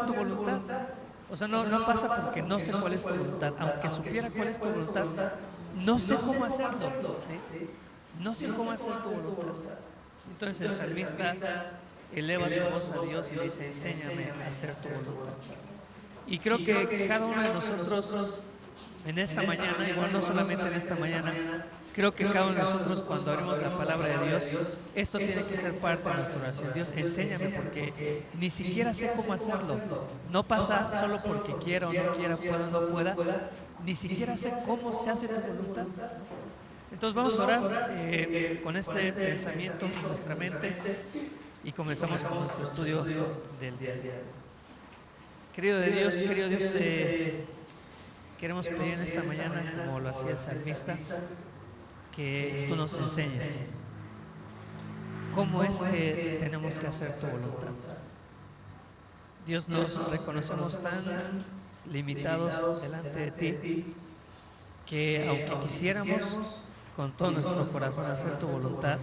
tu voluntad. O sea, no pasa porque no sé cuál es tu voluntad. Aunque supiera cuál es tu voluntad, no sé cómo hacerlo, ¿sí? No sé cómo hacer tu voluntad. Entonces el salmista eleva su voz a Dios y dice: enséñame a hacer tu voluntad. Y creo que cada uno de nosotros en esta mañana, igual no solamente en esta mañana, creo que cada uno de nosotros cuando abrimos la palabra de Dios, esto tiene que ser parte de nuestra oración. Dios, enséñame, porque ni siquiera sé cómo hacerlo. No pasa solo porque quiera o no quiera, pueda o no pueda, ni siquiera sé cómo se hace tu voluntad. Entonces vamos a orar con este pensamiento en nuestra mente y comenzamos con nuestro estudio del día. Querido Dios, queremos pedir en esta mañana, como lo hacía el salmista, que tú nos enseñes cómo es que tenemos que hacer tu voluntad. Dios, nos reconocemos tan limitados delante de ti que aunque quisiéramos con todo nuestro corazón hacer tu voluntad,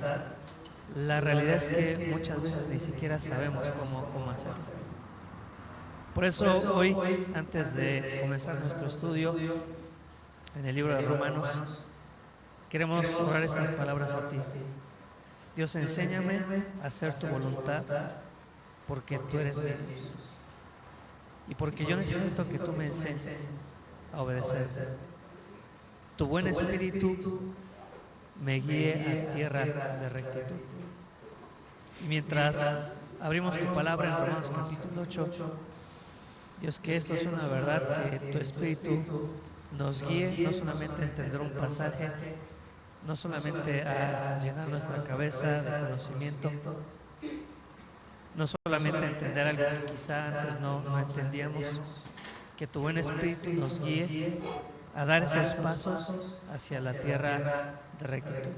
la realidad es que muchas veces ni siquiera sabemos cómo hacerlo. Por eso hoy, antes de comenzar nuestro estudio en el libro de Romanos, queremos orar estas palabras a ti. Dios, enséñame a hacer tu voluntad, porque tú eres mi Dios. Y porque yo necesito que tú me enseñes a obedecer. Tu buen espíritu me guíe a tierra de rectitud. Y mientras abrimos tu palabra en Romanos capítulo 8, Dios, que esto es una verdad, que tu espíritu nos guíe no solamente a entender un pasaje, no solamente a llenar nuestra cabeza de conocimiento, no solamente a entender algo que quizá antes no entendíamos, que tu buen espíritu nos guíe a dar esos pasos hacia la tierra de rectitud,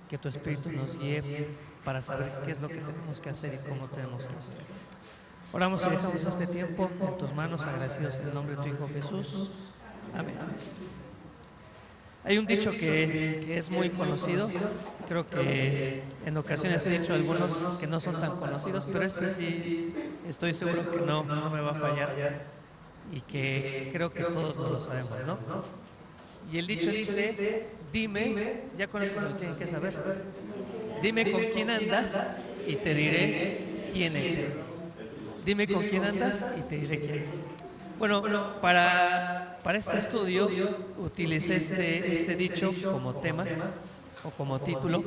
que tu espíritu nos guíe para saber qué es lo que tenemos que hacer y cómo tenemos que hacer. Oramos y dejamos este tiempo en tus manos, agradecidos en el nombre de tu Hijo Jesús. Amén. Hay un dicho que es muy conocido. Creo que en ocasiones he dicho algunos que no son tan conocidos, pero este sí estoy seguro que no me va a fallar y que creo que todos lo sabemos, ¿no? Y el dicho dice: dime, ya con eso se lo tienen que saber, dime con quién andas y te diré quién eres. Dime con quién andas y te diré quién eres. Bueno, para este estudio utilicé este dicho como tema o como título,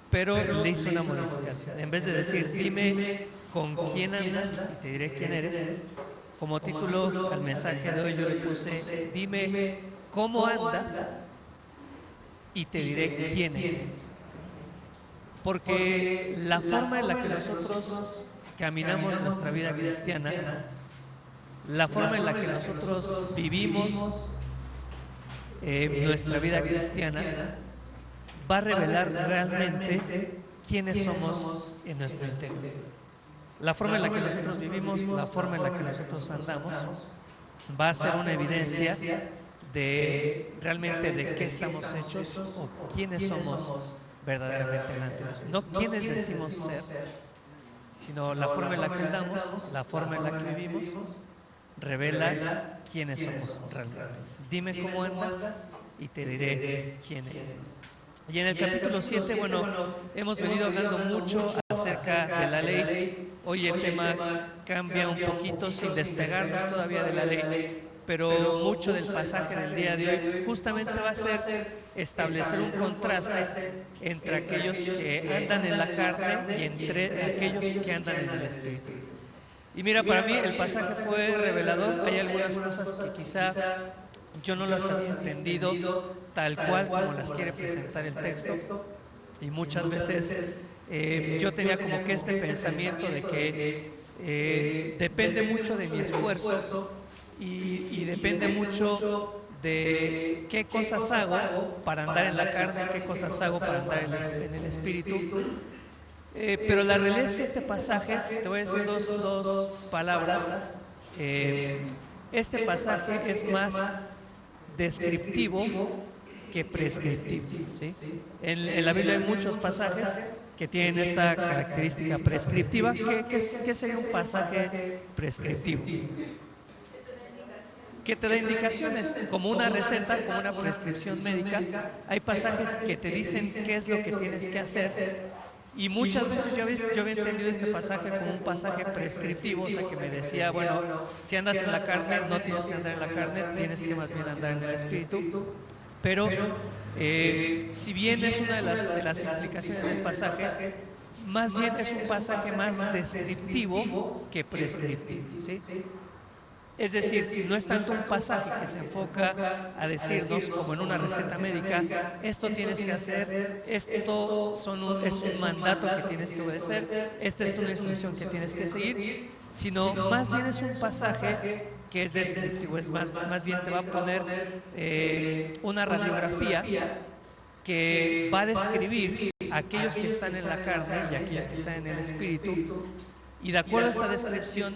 pero le hice una modificación. En vez de decir dime con quién andas y te diré quién eres, como título al mensaje de hoy yo le puse: dime cómo andas y te diré quién eres. Porque la forma en la que nosotros caminamos nuestra vida cristiana, la forma en la que nosotros vivimos nuestra vida cristiana, va a revelar realmente quiénes somos en nuestro interior. La forma en la que nosotros vivimos, la forma en la que nosotros andamos, va a ser una evidencia de realmente de qué estamos hechos o quiénes somos verdaderamente delante de Dios. No quiénes decimos ser, sino la forma en la que andamos, la forma en la que vivimos, revela quiénes somos realmente. Dime cómo andas y te diré quién eres. Y en el capítulo 7, bueno, hemos venido hablando mucho acerca de la ley. Hoy el tema cambia un poquito sin despegarnos todavía de la ley, pero mucho del pasaje del día de hoy justamente va a ser establecer un contraste entre aquellos que andan en la carne y entre aquellos que andan en el espíritu. Y mira, para mí el pasaje fue revelador. Hay algunas cosas que quizá yo no las había entendido tal cual como las quiere presentar el texto, y muchas veces yo tenía como que este pensamiento de que depende mucho de mi esfuerzo y depende mucho de qué cosas hago para andar en la carne, qué cosas hago para andar en el espíritu. Pero la realidad es que este pasaje, te voy a decir dos palabras, este pasaje es más descriptivo que prescriptivo, ¿sí? En la Biblia hay muchos pasajes que tienen esta característica prescriptiva. ¿Qué sería un pasaje prescriptivo? Que te da indicaciones, como una receta, como una prescripción médica. Hay pasajes que te dicen qué es lo que tienes que hacer, y muchas veces yo había entendido este pasaje como un pasaje prescriptivo, o sea, que me decía, bueno, si andas en la carne, no tienes que andar en la carne, tienes que más bien andar en el espíritu. Pero si bien es una de las implicaciones del pasaje, más bien es un pasaje más descriptivo que prescriptivo, ¿sí? Es decir, no es tanto un pasaje que se enfoca a decirnos, como en una receta médica, esto tienes que hacer, esto es un mandato que tienes que obedecer, esta es una instrucción que tienes que seguir, sino más bien es un pasaje que es descriptivo, más bien te va a poner una radiografía que va a describir a aquellos que están en la carne y a aquellos que están en el espíritu, y de acuerdo a esta descripción,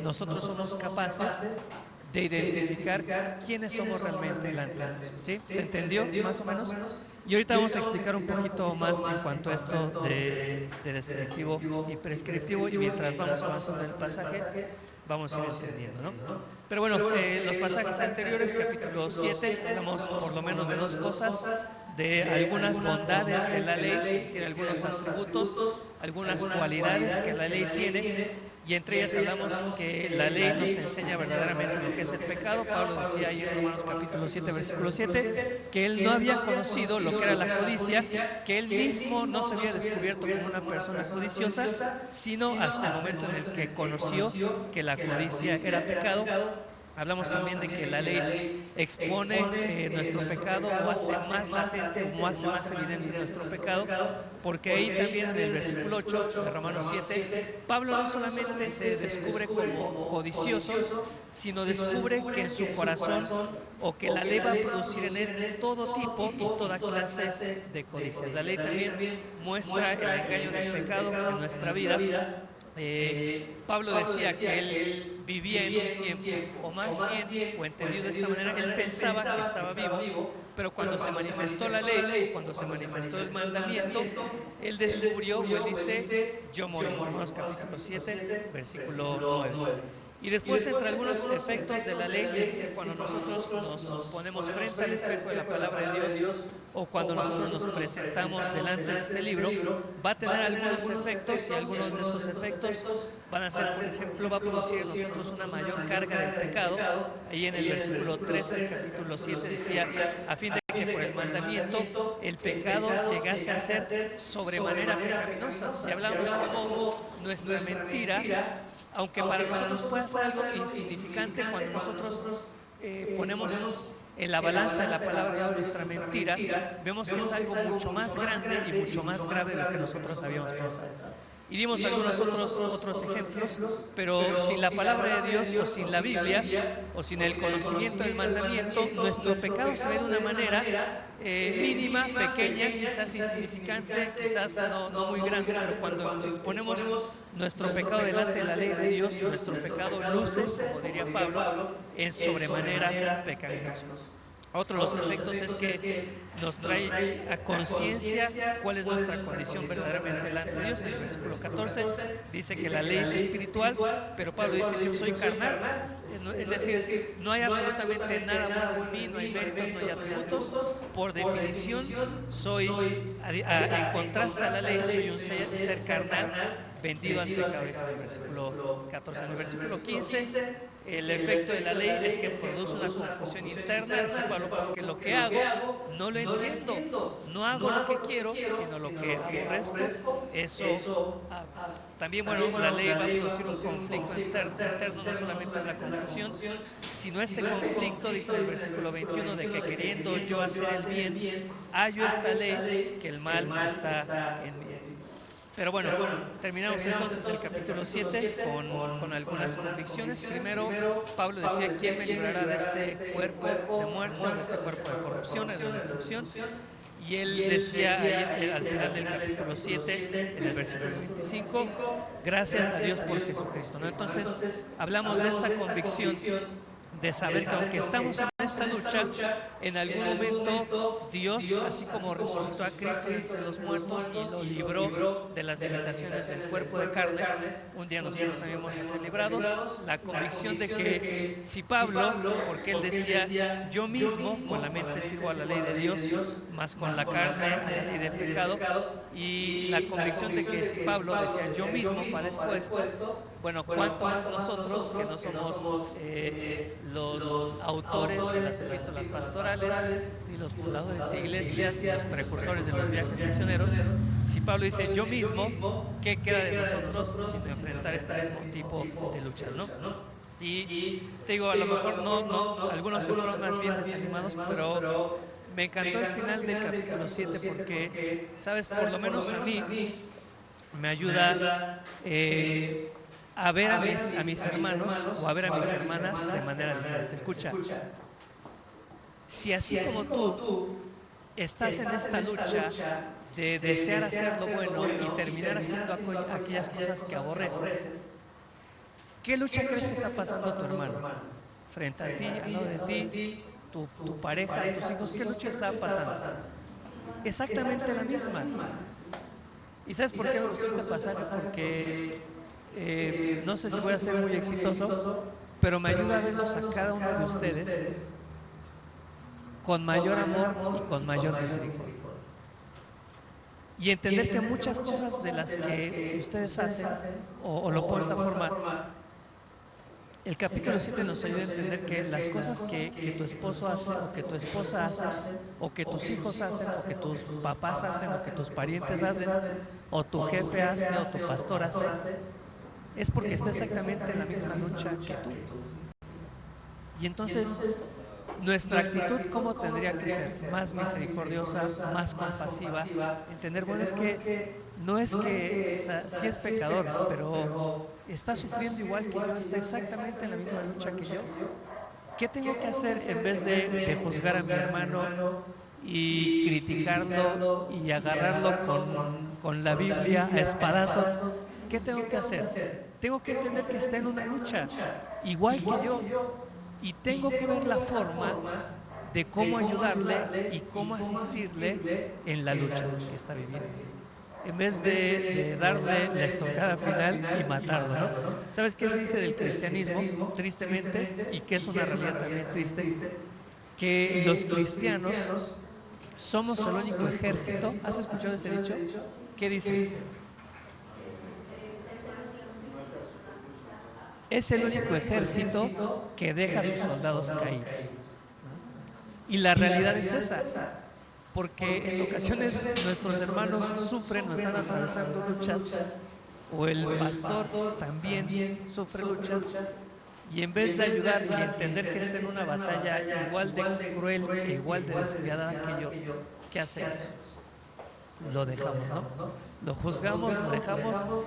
nosotros somos capaces de identificar quiénes somos realmente delante de Dios, ¿sí? ¿Se entendió más o menos? Y ahorita vamos a explicar un poquito más en cuanto a esto de descriptivo y prescriptivo, y mientras vamos avanzando en el pasaje vamos a ir entendiendo, ¿no? Pero bueno, los pasajes anteriores, capítulo 7, hablamos por lo menos de dos cosas: de algunas bondades de la ley, es decir, algunos atributos, algunas cualidades que la ley tiene, y entre ellas hablamos que la ley nos enseña verdaderamente lo que es el pecado. Pablo decía ahí en Romanos capítulo 7, versículo 7, que él no había conocido lo que era la codicia, que él mismo no se había descubierto como una persona codiciosa, sino hasta el momento en el que conoció que la codicia era pecado. Hablamos también de que la ley expone nuestro pecado, o hace más latente, o hace más evidente nuestro pecado, porque ahí también en el versículo 8 de Romanos 7, Pablo no solamente se descubre como codicioso, sino descubre que en su corazón, o que la ley va a producir en él, todo tipo y toda clase de codicias. La ley también muestra el engaño del pecado en nuestra vida. Pablo decía que él vivía en un tiempo, o más bien, o entendido de esta manera, él pensaba que estaba vivo, pero cuando se manifestó la ley, cuando se manifestó el mandamiento, él descubrió, o él dice, yo morí. Romanos capítulo 7, versículo 9. Y después, entre algunos efectos de la ley, es decir, cuando nosotros nos ponemos frente al espejo de la palabra de Dios, o cuando nosotros nos presentamos delante de este libro, va a tener algunos efectos, y algunos de estos efectos van a ser, por ejemplo, va a producir en nosotros una mayor carga del pecado. Ahí en el versículo 13 del capítulo 7 decía, a fin de que por el mandamiento el pecado llegase a ser sobremanera pecaminosa. Y hablamos como nuestra mentira, aunque para nosotros pueda ser algo insignificante, cuando nosotros ponemos en la balanza de la palabra de Dios nuestra mentira, vemos que es algo mucho más grande y mucho más grave de lo que nosotros habíamos pensado. Y dimos algunos otros ejemplos, pero sin la palabra de Dios, o sin la Biblia, o sin el conocimiento del mandamiento, nuestro pecado se ve de una manera mínima, pequeña, quizás insignificante, quizás no muy grande, pero cuando exponemos nuestro pecado delante de la ley de Dios, nuestro pecado luce, como diría Pablo, en sobremanera pecaminoso. Otro de los efectos es que nos trae a conciencia cuál es nuestra condición verdaderamente delante de Dios. En el versículo 14 dice que la ley es espiritual, pero Pablo dice que yo soy carnal. Es decir, no hay absolutamente nada bueno en mí, no hay méritos, no hay atributos. Por definición, soy, en contraste a la ley, soy un ser carnal, vendido ante cabeza. En el versículo 14. En el versículo 15, el efecto de la ley es que produce una confusión interna, dice Pablo, porque lo que hago no lo entiendo, no hago lo que quiero, sino lo que aborrezco, eso hago. También, bueno, la ley va a producir un conflicto interno, no solamente es la confusión, sino este conflicto, dice en el versículo 21, de que queriendo yo hacer el bien, hallo esta ley, que el mal está en mí. Pero bueno, terminamos entonces el capítulo 7 con algunas convicciones. Primero, Pablo decía, ¿quién me librará de este cuerpo de muerte, de este cuerpo de corrupción, de destrucción? Y él decía ahí al final del capítulo 7, en el versículo 25, gracias a Dios por Jesucristo, ¿no? Entonces, hablamos de esta convicción de saber que aunque estamos en esta lucha, en algún momento Dios, así como resucitó a Cristo entre los muertos y lo libró de las limitaciones del cuerpo de carne, un día nosotros también vamos a ser librados. La convicción de que si Pablo, porque él decía, yo mismo con la mente sirvo a la ley de Dios, más con la carne a la ley del pecado, y la convicción de que si Pablo decía, yo mismo padezco esto, bueno, cuánto más nosotros, que no somos los autores de las epístolas pastorales, ni los fundadores de iglesias, ni los precursores de los viajes misioneros. Si Pablo dice yo mismo, ¿qué queda de nosotros sin enfrentar este mismo tipo de luchas, ¿no? Y te digo, a lo mejor no, algunos se fueron más bien desanimados, pero me encantó el final del capítulo 7 porque, sabes, por lo menos a mí me ayuda a ver a mis hermanos o a ver a mis hermanas de manera diferente. Escucha, si así como tú estás en esta lucha de desear hacer lo bueno y terminar haciendo aquellas cosas que aborreces, ¿qué lucha crees que está pasando tu hermano? Frente a ti, al lado de ti, tu pareja, tus hijos, ¿qué lucha está pasando? Exactamente la misma. ¿Y sabes por qué me gustó este pasaje? Porque no sé si voy a ser muy exitoso, pero me ayuda a verlos a cada uno de ustedes con mayor amor y con mayor misericordia. Y entender que muchas cosas de las que ustedes hacen, o lo pongo de esta forma, el capítulo 7 nos ayuda a entender que las cosas que tu esposo hace, o que tu esposa hace, o que tus hijos hacen, o que tus papás hacen, o que tus parientes hacen, o tu jefe hace, o tu pastor hace, es porque está exactamente en la misma lucha que tú. Y entonces, nuestra actitud, ¿cómo tendría que ser? Más misericordiosa, más compasiva, entender, bueno, es que no es que, o sea, sí es pecador, pero está sufriendo igual que yo, está exactamente en la misma lucha que yo. ¿Qué tengo que hacer en vez de juzgar a mi hermano y criticarlo y agarrarlo con la Biblia a espadazos? ¿Qué tengo que hacer? Tengo que entender que está en una lucha, igual que yo, y tengo que ver la forma de cómo ayudarle y cómo asistirle en la lucha que está viviendo, en vez de darle la estocada final y matarlo, ¿no? ¿Sabes qué se dice del cristianismo, tristemente, y que es una realidad también triste? Que los cristianos somos el único ejército. ¿Has escuchado ese dicho? ¿Qué dice? Es el único ejército que deja a sus soldados caídos. Y la realidad es esa, porque en ocasiones nuestros hermanos sufren o están atravesando luchas, o el pastor también sufre luchas, y en vez de ayudar y entender que está en una batalla igual de cruel e igual de despiadada que yo, ¿qué hacemos? Lo dejamos, ¿no? Lo juzgamos, lo dejamos.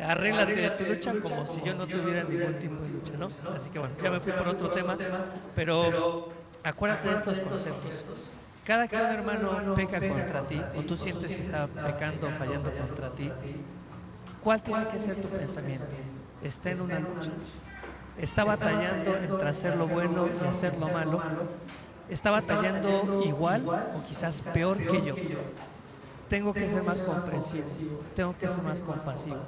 Arréglate de tu lucha como si yo no tuviera ningún tipo de lucha, ¿no? Así que bueno, ya me fui por otro tema, pero acuérdate de estos conceptos. Cada que un hermano peca contra ti, o tú sientes que está pecando o fallando contra ti, ¿cuál tiene que ser tu pensamiento? Está en una lucha. Está batallando entre hacer lo bueno y hacer lo malo. Está batallando igual o quizás peor que yo. Tengo que ser más comprensivo, tengo que ser más compasivo,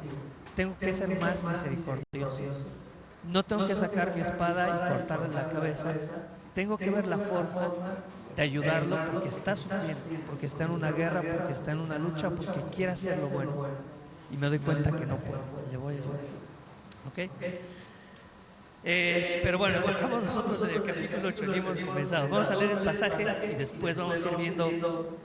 tengo que ser más misericordioso. No tengo que sacar mi espada y cortarle la cabeza. Tengo que ver la forma de ayudarlo porque está sufriendo, porque está en una guerra, porque está en una lucha, porque quiere hacer lo bueno. Y me doy cuenta que no puedo, le voy a ayudar. ¿Ok? Pero bueno, estamos nosotros en el capítulo 8 y hemos comenzado. Vamos a leer el pasaje y después vamos a ir viendo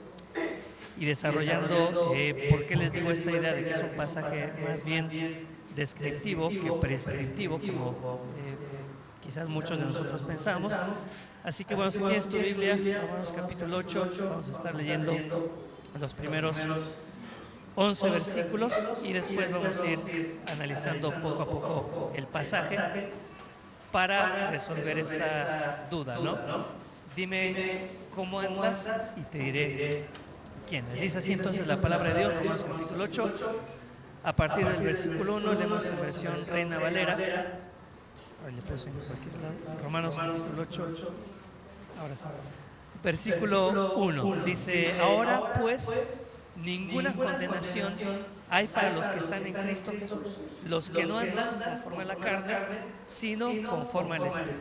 y desarrollando por qué les digo esta idea de que es un pasaje más bien descriptivo que prescriptivo, como quizás muchos de nosotros pensamos. Así que bueno, si tienes tu Biblia, Romanos capítulo 8, vamos a estar leyendo los primeros 11 versículos y después vamos a ir analizando poco a poco el pasaje para resolver esta duda, ¿no? Dime cómo andas y te diré quién. Dice así entonces la palabra de Dios, Romanos capítulo 8, a partir del versículo 1, leemos en versión Reina Valera. Ahí le puse en cualquier lado. Romanos capítulo 8. Ahora sí. Versículo 1. Dice, ahora pues ninguna condenación hay para los que están en Cristo Jesús, los que no andan conforme a la carne, sino conforme al Espíritu.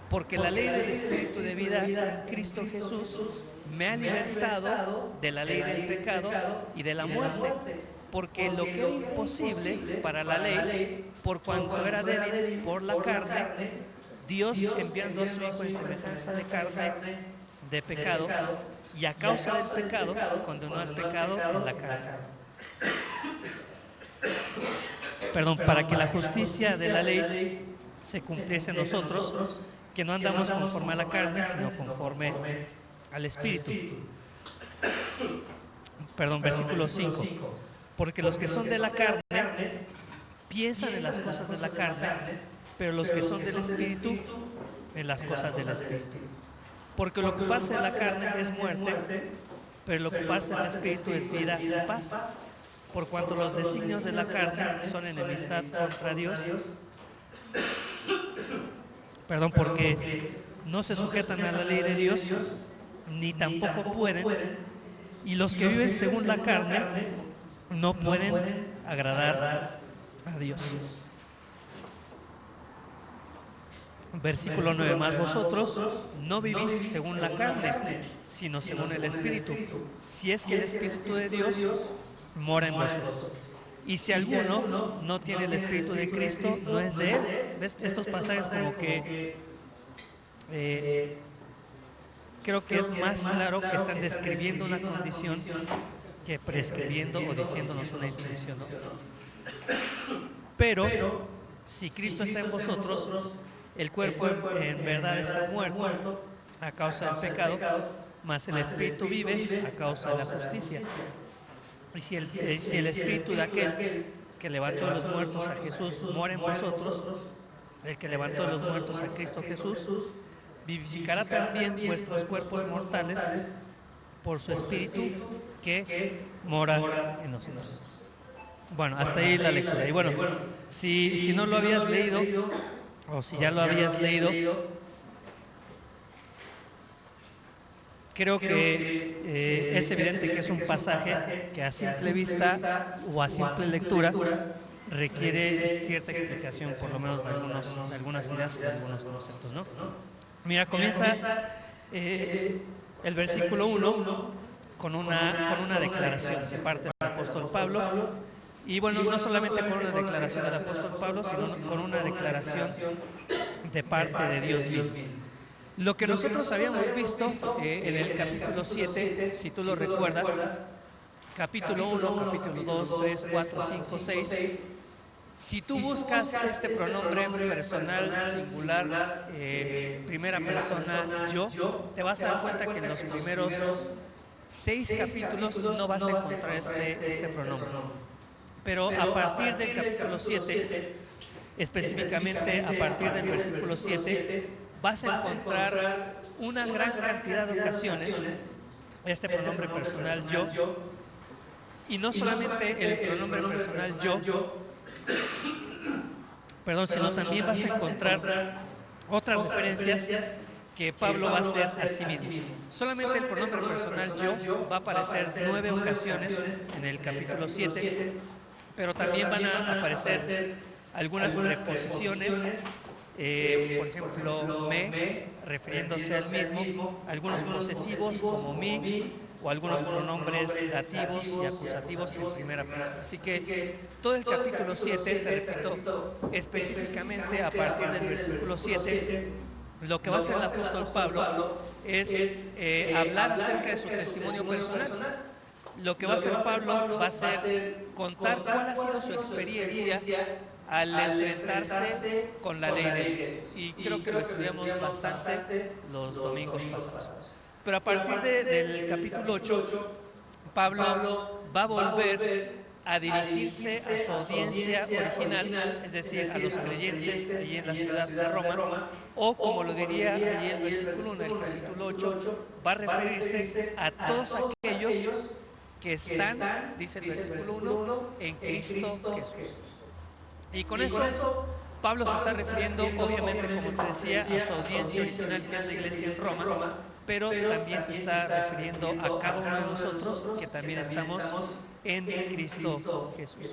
Porque la ley del Espíritu de vida en Cristo Jesús me ha libertado de la ley del pecado y de la muerte. Porque lo que es imposible para la ley, por cuanto era débil por la carne, Dios enviando a su Hijo en semejanza de carne, de pecado, y a causa del pecado, condenó al pecado en la carne. Perdón, para que la justicia de la ley se cumpliese en nosotros, que no andamos conforme a la carne, sino conforme al Espíritu. Perdón, versículo 5. Porque los que son de la carne piensan en las cosas de la carne, pero los que son del Espíritu en las cosas del Espíritu. Porque el ocuparse de la carne es muerte, pero el ocuparse del Espíritu es vida y paz. Por cuanto los designios de la carne son enemistad contra Dios. Perdón, porque no se sujetan a la ley de Dios, ni tampoco pueden, y los que viven según la carne no pueden agradar a Dios. Versículo 9. Más vosotros no vivís según la carne, sino según el Espíritu, si es que el Espíritu de Dios mora en vosotros. Y si alguno no tiene el Espíritu de Cristo, no es de él. ¿Ves? Estos pasajes como que creo que es más claro que están describiendo una condición que prescribiendo o diciéndonos una instrucción, ¿no? Pero si Cristo está en vosotros, el cuerpo en verdad está muerto a causa del pecado, mas el Espíritu vive a causa de la justicia. Y si el Espíritu de aquel que levantó a los muertos a Jesús mora en vosotros, el que levantó a los muertos a Cristo Jesús, vivificará también vuestros cuerpos mortales por su Espíritu que mora en nosotros. Bueno, hasta ahí la lectura. Y bueno, si no lo habías leído, o si ya lo habías leído, creo que es evidente que es un pasaje que a simple vista o a simple lectura requiere cierta explicación, por lo menos de algunas ideas o de algunos conceptos, ¿no? Mira, comienza el versículo 1 con una declaración de parte del apóstol Pablo. Y bueno, no solamente con una declaración del apóstol Pablo, sino con una declaración de parte de Dios mismo. Lo que nosotros habíamos visto en el capítulo 7, si tú lo recuerdas, capítulo 1, capítulo 2, 3, 4, 5, 6, si tú buscas este pronombre personal singular, primera persona, yo, te vas a dar cuenta que en los primeros 6 capítulos no vas a encontrar este pronombre. Pero a partir del capítulo 7, específicamente a partir del versículo 7, vas a encontrar una gran cantidad de ocasiones este pronombre personal yo, y no solamente el pronombre personal yo, sino también vas a encontrar otras referencias que Pablo va a hacer a sí mismo. Solamente el pronombre personal yo va a aparecer 9 ocasiones en el capítulo 7, pero también van a aparecer algunas preposiciones, por ejemplo, me, refiriéndose al mismo, algunos posesivos como mi, o algunos pronombres dativos y acusativos en primera persona. Así que todo el capítulo 7, te repito, específicamente a partir del versículo 7, lo que va a hacer el apóstol Pablo es hablar acerca de su testimonio personal. Lo que va a hacer Pablo va a ser contar cuál ha sido su experiencia al enfrentarse con la ley de Dios. Y creo que lo estudiamos bastante los domingos pasados. Pero a partir del capítulo 8, Pablo va a volver a dirigirse a su audiencia original, es decir, a los creyentes allí en la ciudad de Roma, o como lo diría allí el versículo 1 del capítulo 8, va a referirse a todos aquellos que están, dice el versículo 1, en Cristo Jesús. Y con eso Pablo se está refiriendo, obviamente, como te decía, a su audiencia original, que es la iglesia en Roma, pero también se está refiriendo a cada uno de nosotros que también estamos en Cristo Jesús.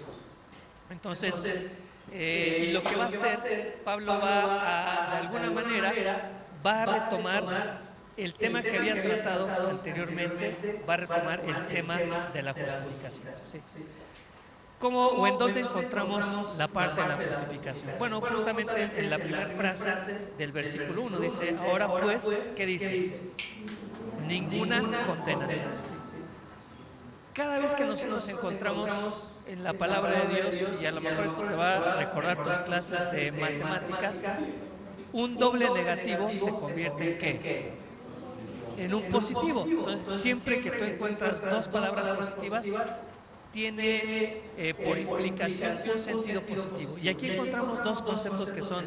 Entonces, y lo que va a hacer, Pablo va a, de alguna manera, va a retomar el tema que había tratado anteriormente, va a retomar el tema de la justificación. ¿Sí? ¿Cómo o en dónde encontramos la parte de la justificación? Bueno, justamente en la primera frase del versículo 1 dice, ahora pues, ¿qué dice? Ninguna condenación. Cada vez que nosotros nos encontramos en la palabra de Dios, y a lo mejor esto te va a recordar tus clases de matemáticas, un doble negativo se convierte ¿en qué? En un positivo. Entonces, siempre que tú encuentras dos palabras positivas, tiene por implicación un sentido positivo. Y aquí encontramos dos conceptos que son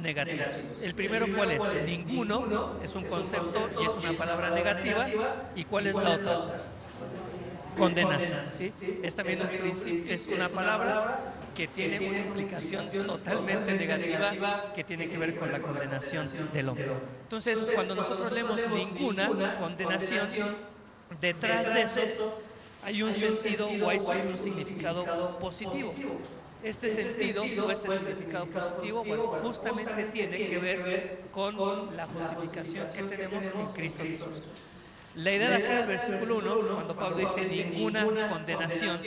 negativos. El primero, ¿cuál es? Ninguno es un concepto y es una palabra negativa. ¿Y cuál es la otra? Condenación. ¿Sí? Es también un principio, es una palabra que tiene una implicación totalmente negativa que tiene que ver con la condenación del hombre. Entonces, cuando nosotros leemos ninguna condenación, detrás de eso hay un sentido o hay un significado positivo. Este sentido o este significado positivo, bueno, justamente tiene que ver con la justificación que tenemos en Cristo Jesús. La idea de acá del versículo 1, cuando Pablo dice ninguna condenación,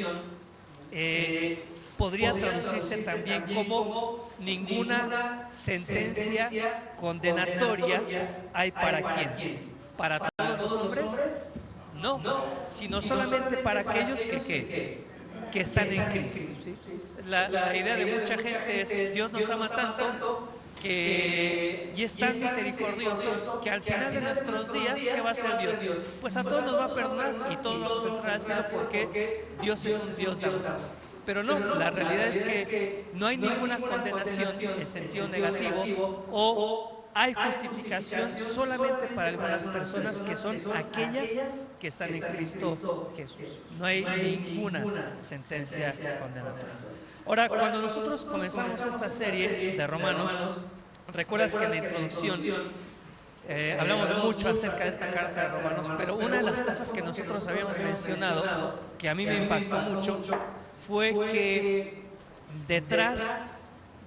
podría traducirse también como ninguna sentencia condenatoria hay para quién. ¿Para todos los hombres? No, sino solamente para aquellos que están en Cristo. ¿Sí? La idea de mucha gente es Dios nos ama tanto y es tan misericordioso que al final de nuestros días, ¿qué va a hacer Dios? Pues a todos nos va a perdonar y todos vamos a entrar al cielo porque Dios es un Dios de amor. Pero no, la realidad es que no hay ninguna condenación en sentido negativo o hay justificación solamente para algunas personas que son aquellas que están en Cristo Jesús. No hay ninguna sentencia condenatoria. Ahora, cuando nosotros comenzamos esta serie de Romanos, recuerdas que en la introducción hablamos mucho acerca de esta carta de Romanos, pero una de las cosas que nosotros habíamos mencionado, que a mí me impactó mucho, fue que detrás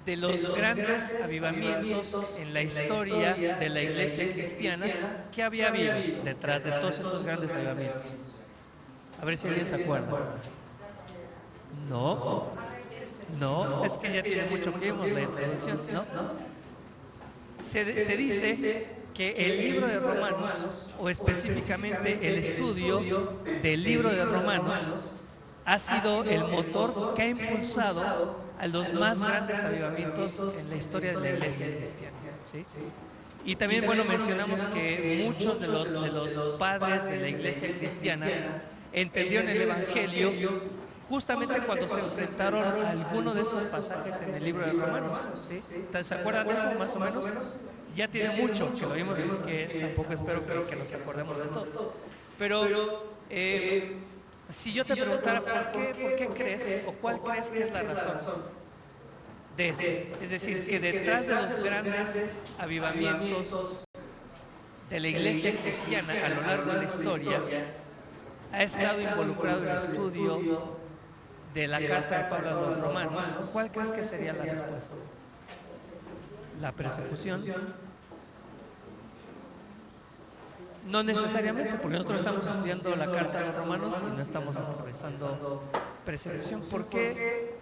de los grandes avivamientos en la historia de la iglesia cristiana, ¿qué había habido detrás de todos estos grandes avivamientos? A ver si alguien se acuerda. No, es que ya tiene mucho que vimos la introducción, ¿no? Se dice que el libro de Romanos, o específicamente el estudio del libro de Romanos, ha sido el motor que ha impulsado a los más grandes avivamientos en la historia de la iglesia cristiana. ¿Sí? Y también, bueno, mencionamos que muchos de los padres de la iglesia cristiana entendieron el Evangelio justamente cuando se enfrentaron a alguno de estos pasajes en el libro de Romanos. ¿Sí? ¿Se acuerdan de eso más o menos? Ya tiene mucho que lo vimos, que tampoco espero que nos acordemos de todo. Pero si yo te preguntara ¿por qué crees o cuál crees que es la razón de esto? Es decir, que detrás de los grandes avivamientos de la iglesia cristiana a lo largo de la historia ha estado involucrado en el estudio de la carta de Pablo a los Romanos, ¿cuál crees que sería la respuesta? ¿La persecución? No necesariamente, porque nosotros estamos estudiando la carta de los Romanos y no estamos atravesando persecución. ¿Por qué?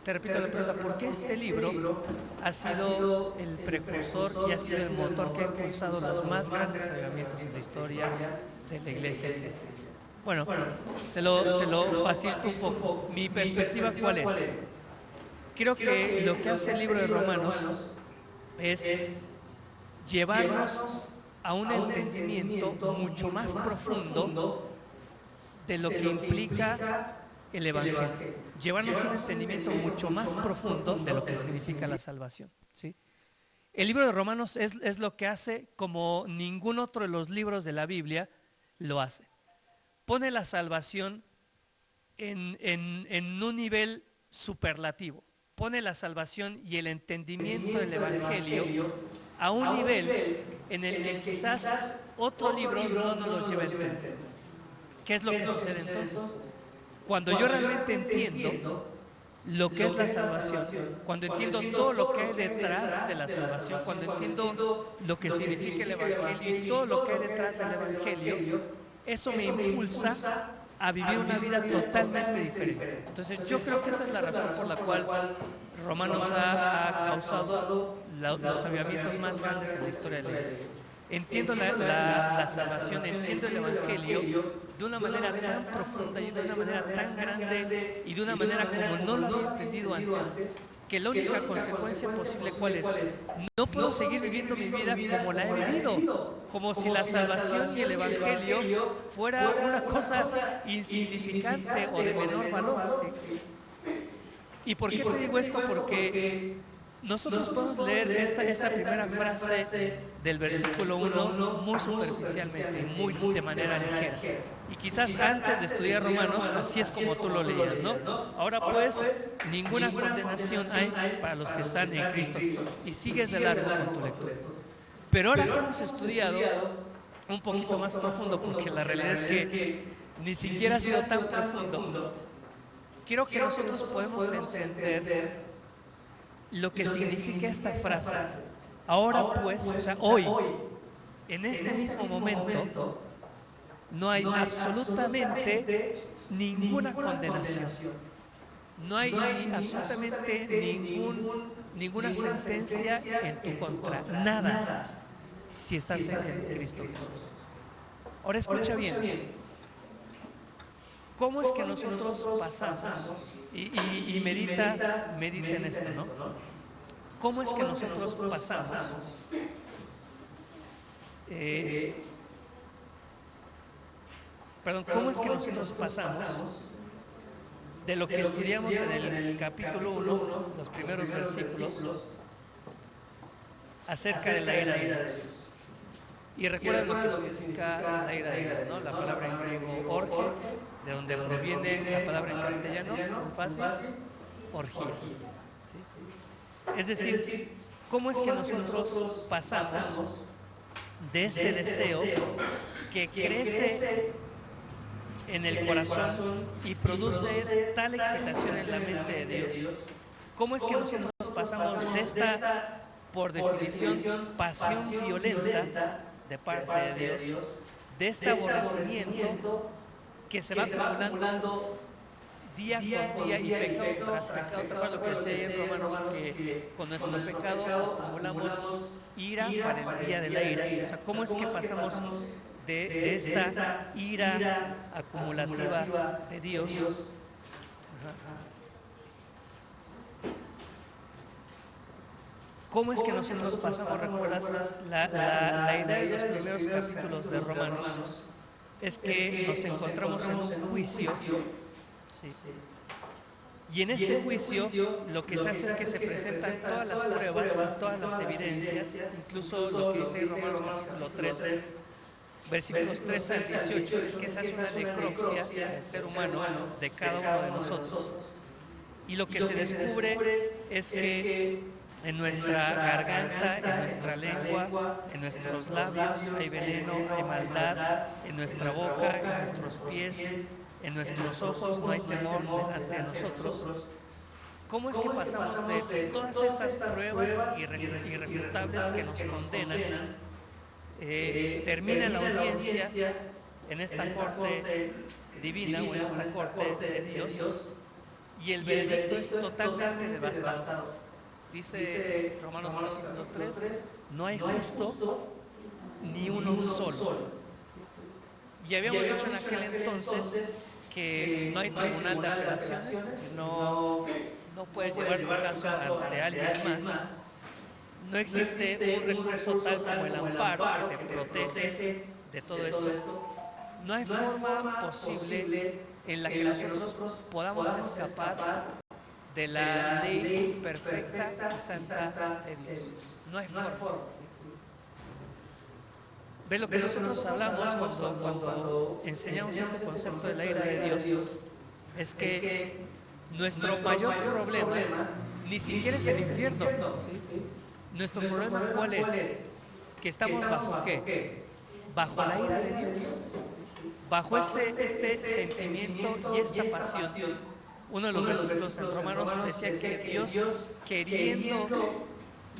Te repito la pregunta, ¿por qué este libro ha sido el precursor y ha sido el motor que ha impulsado los más grandes avivamientos en la historia de la iglesia cristiana? Bueno, te lo facilito un poco. Mi perspectiva, ¿cuál es? Creo que lo que hace el libro de Romanos es llevarnos a un entendimiento mucho más profundo de lo que implica el Evangelio. Llevarnos a un entendimiento mucho más profundo de lo que significa la salvación. ¿Sí? El libro de Romanos es lo que hace como ningún otro de los libros de la Biblia lo hace. Pone la salvación en un nivel superlativo. pone la salvación y el entendimiento del Evangelio a un nivel en el que quizás otro libro no nos lo lleva a entender. ¿Qué es lo que sucede entonces? Cuando yo realmente entiendo lo que es la salvación, cuando entiendo todo lo que hay detrás de la salvación, cuando entiendo lo que significa el Evangelio y todo lo que hay detrás del Evangelio, eso me impulsa a vivir una vida totalmente diferente. Entonces yo creo que esa es la razón por la cual Romanos ha causado los avivamientos más grandes en la historia de la Iglesia. Entiendo la salvación, entiendo el Evangelio de una manera tan profunda y de una manera tan grande y de una manera como no lo había entendido antes, que la única consecuencia posible ¿cuál es? No puedo seguir viviendo mi vida como la he vivido, como si la salvación y el Evangelio fuera una cosa insignificante o de menor valor. ¿Sí? ¿Y por qué te digo esto? Porque nosotros podemos leer esta primera frase del versículo 1 muy superficialmente, muy de manera ligera. Y quizás antes de estudiar Romanos, así es como tú lo leías, ¿no? Ahora pues, ninguna condenación hay para los que están en Cristo. Y sigues de largo con tu lectura. Pero ahora que hemos estudiado un poquito más profundo, porque la realidad es que ni siquiera ha sido tan profundo, quiero que nosotros podamos entender lo que significa esta frase. Ahora pues, o sea, hoy, en este mismo momento, no hay absolutamente ninguna condenación. No hay absolutamente ninguna sentencia en tu contra. Nada. Si estás en Cristo Jesús. Ahora escucha bien. ¿Cómo es que nosotros pasamos? Y medita en esto, ¿no? ¿Cómo es que nosotros pasamos ¿cómo es que nosotros pasamos de lo que estudiamos en el capítulo 1, los primeros versículos, acerca de la ira de Dios? Y recuerden lo que significa la ira de Dios, ¿no? La palabra en griego orge, de donde proviene la palabra en castellano, muy fácil, orgía. ¿Sí? Es decir, ¿cómo es que nosotros pasamos de este deseo que crece en el corazón y produce tal excitación en la mente de Dios? ¿Cómo es que nosotros pasamos de esta, por definición, pasión violenta de parte de Dios, de este aborrecimiento que se va acumulando día con día y pecado tras pecado? ¿Te acuerdas lo que decía ahí en Romanos? Que con nuestro pecado acumulamos ira para el día de la ira. O sea, ¿cómo es que pasamos de esta ira acumulativa de Dios? ¿Cómo es que nosotros pasamos? ¿Recuerdas? La idea de los primeros capítulos de Romanos es que nos encontramos en un juicio. Sí. Y en este juicio lo que se hace es que se presentan todas las pruebas, todas las evidencias, incluso lo que dice en Romanos capítulo 3, versículos 3 al 18, es que se hace una necropsia del ser humano, de cada uno de nosotros. Y lo que se descubre es que en nuestra garganta, en nuestra lengua, en nuestros labios hay veneno, hay maldad, en nuestra boca, en nuestros pies, en nuestros ojos no hay temor delante de nosotros. ¿Cómo es que pasamos de todas estas pruebas irrefutables que nos condenan? Termina la audiencia en esta corte divina o en esta corte de Dios y el veredicto es totalmente devastador. Dice Romanos capítulo 3, no hay justo ni uno solo. Y habíamos dicho en aquel entonces que no hay tribunal de apelaciones, no puedes llevar tu caso ante alguien más. No existe un recurso tal como el amparo que te protege de todo esto. No hay forma posible en la que nosotros podamos escapar de la ley perfecta y santa de Dios. No hay forma. ¿Ves lo que nosotros hablamos cuando enseñamos este concepto de la ira de Dios? Es que nuestro mayor problema ni siquiera es el infierno. ¿Sí? Nuestro problema, ¿cuál es? Que estamos bajo ¿qué? Bajo la ira de Dios, bajo este sentimiento y esta pasión. Uno de los versículos en Romanos decía que Dios, queriendo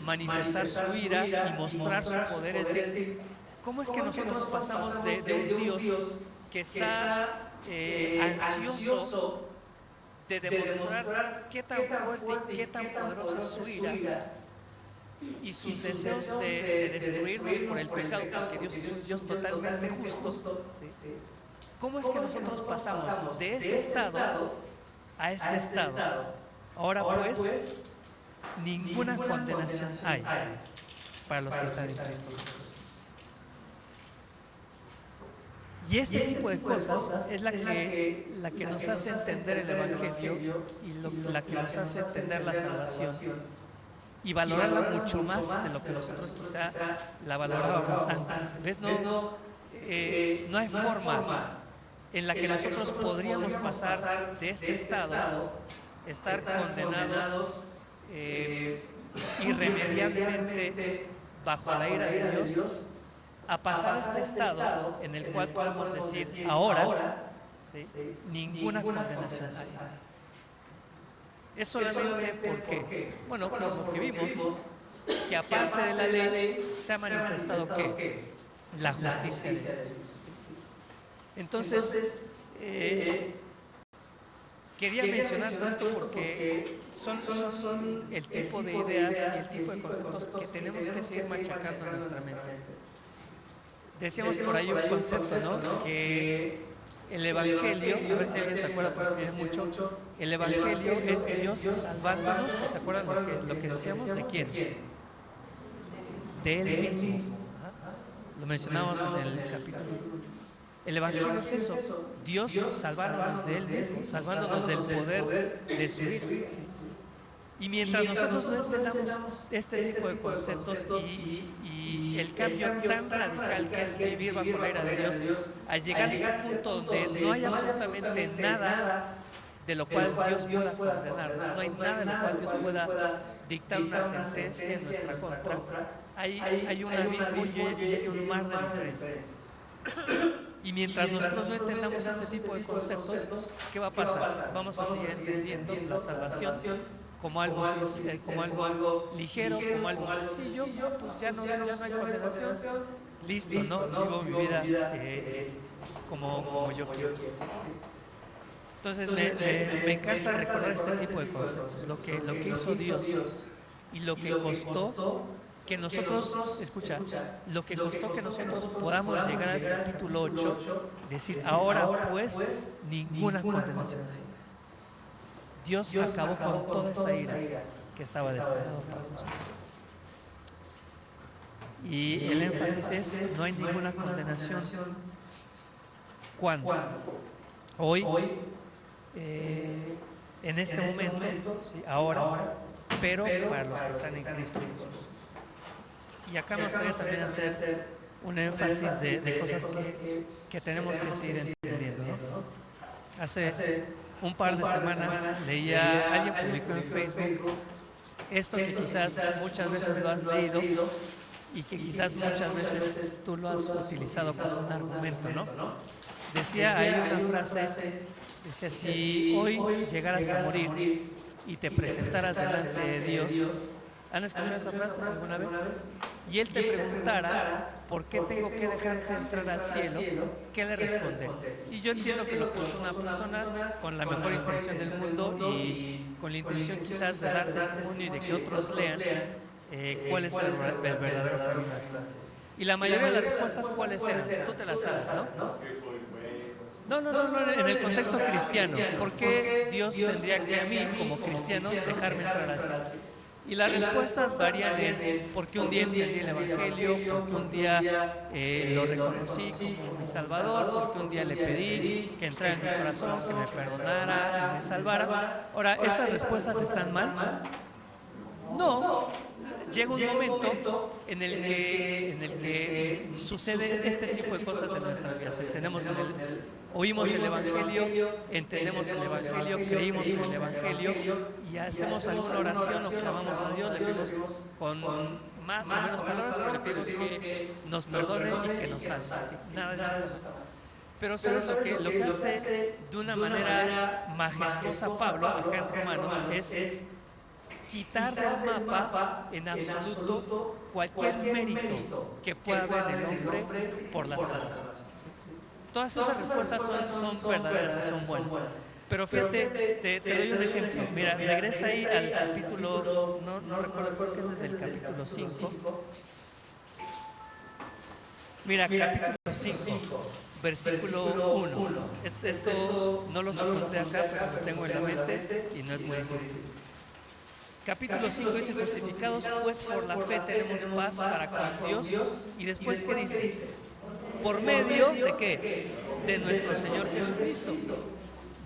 manifestar su ira y mostrar su poder, es decir, ¿cómo es que nosotros pasamos de un Dios que está ansioso de demostrar qué tan fuerte y qué tan poderosa es su ira y sus deseos de destruirnos por el pecado, porque Dios es un Dios totalmente justo? ¿Sí? ¿Cómo es que nosotros pasamos de ese estado a este estado? Ahora pues, ninguna condenación hay para los que están en Cristo. Y este tipo de cosas es la que nos hace entender el Evangelio y la que nos hace entender la salvación y valorarla mucho más de lo que nosotros quizá la valorábamos antes. ¿Ves? No hay forma en la que nosotros podríamos pasar de este estado, estar condenados irremediablemente bajo la ira de Dios, a pasar a este estado en el cual podemos decir ahora, ¿sí?, ninguna condenación hay. Es solamente porque, bueno, por lo que vimos, que aparte de la ley se ha manifestado ¿qué? La justicia de Dios. Entonces, quería mencionar todo esto porque son el tipo de ideas y el tipo de conceptos que tenemos que seguir machacando en nuestra mente. Decíamos por ahí un concepto, ¿no? Que el Evangelio, a ver si alguien se acuerda porque viene mucho, el Evangelio es Dios salvándonos. ¿Se acuerdan lo que decíamos? ¿De quién? De Él mismo. Lo mencionamos en el capítulo. El Evangelio es eso, Dios salvándonos de Él mismo, salvándonos del poder de su ira. Y mientras nosotros no entendamos este tipo de conceptos y el cambio tan radical que es vivir bajo la ira de Dios, al llegar a este punto donde no hay absolutamente nada de lo cual Dios pueda condenarnos, no hay nada de lo cual Dios pueda dictar una sentencia en nuestra contra, hay un abismo y hay un mar de diferencias. Y mientras nosotros no entendamos este tipo de conceptos, ¿qué va a pasar? Vamos a seguir entendiendo la salvación como algo ligero, como algo sencillo. Pues ya no hay condenación, listo, ¿no? Vivo mi vida como yo quiero. Entonces me encanta recordar este tipo de conceptos, lo que hizo Dios y lo que costó que nosotros, escucha, lo que costó que nosotros podamos llegar al capítulo 8, decir, ahora pues, ninguna condenación. Dios acabó con toda esa ira que estaba destinada para nosotros. Y el énfasis es, no hay ninguna condenación. ¿Cuándo? Hoy, en este momento, ¿sí? Ahora, pero para los que están en Cristo Jesús. Y acá me gustaría también hacer un énfasis de cosas que tenemos que seguir entendiendo, ¿no? Hace un par de semanas alguien publicó en Facebook esto que quizás muchas veces lo has leído y que quizás muchas veces tú lo has utilizado como un argumento, ¿no? Decía ahí una frase, decía, si hoy llegaras a morir y te presentaras delante de Dios, ¿han escuchado esa frase alguna vez? Y Él te preguntara, ¿por qué tengo que dejarte entrar al cielo? ¿Qué le responde? Y yo entiendo que lo puso una persona con la mejor intención del mundo y con la intención quizás de dar testimonio y de que otros lean cuál es el verdadero camino. Y la mayoría de las respuestas, ¿cuáles eran? Tú te las sabes, ¿no? No, en el contexto cristiano. ¿Por qué Dios tendría que a mí, como cristiano, dejarme entrar al cielo? Y las respuestas varían en porque un día entendí el Evangelio, porque un día lo reconocí como mi Salvador, porque un día le pedí que entrara en mi corazón, que me perdonara, que me salvara. Ahora, ¿estas respuestas están mal? No, llega un momento en el que sucede este tipo de cosas en nuestras vidas. Oímos el Evangelio, entendemos el Evangelio, creímos en el Evangelio y hacemos alguna oración o clamamos a Dios, le pedimos con más o menos palabras, pero le pedimos que nos perdone y que nos salve. ¿Sí? Nada de eso. Pero ¿sabes lo que hace de una manera majestuosa Pablo acá en Romanos? Es quitar del mapa en absoluto cualquier mérito que pueda haber en el hombre por la salvación. Todas esas respuestas son verdaderas y son buenas. Pero fíjate, te doy un ejemplo. Mira, regresa ahí al capítulo, no recuerdo, creo que es desde el capítulo 5. Mira, capítulo 5, versículo 1. Esto no los apunté acá porque lo tengo en la mente y no es muy difícil. Capítulo 5 dice: justificados pues por la fe tenemos paz para con Dios. Y después, ¿qué dice? ¿Por medio de qué? De nuestro Señor Jesucristo.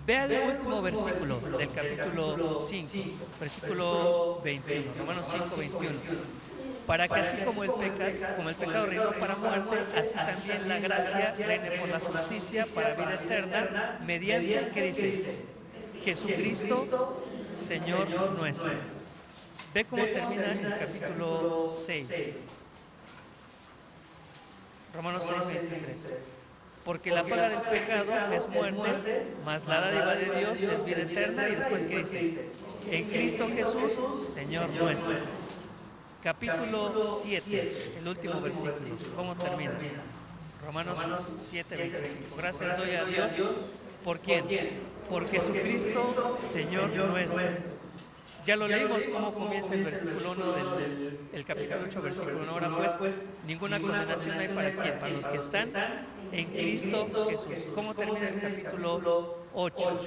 Vea el último versículo del capítulo 5, versículo 21, Romanos 5, 21. Para que así como el pecado reinó para muerte, así también la gracia reine por la justicia para vida eterna, mediante, ¿qué dice? Jesucristo, Señor nuestro. Ve cómo termina el capítulo 6. Romanos 6, 23. Porque la paga del pecado es muerte, mas la dádiva de Dios es vida eterna. Y después, ¿qué dice? En Cristo Jesús, Señor nuestro. Capítulo 7, el último versículo. ¿Cómo termina? Romanos 7, 25. Gracias doy a Dios. ¿Por quién? Por Jesucristo, Señor nuestro. Ya lo leímos cómo comienza el versículo 1 del capítulo 8, versículo 1. Ahora pues, ninguna condenación hay para quién, para los que están en Cristo Jesús. ¿Cómo termina el capítulo 8?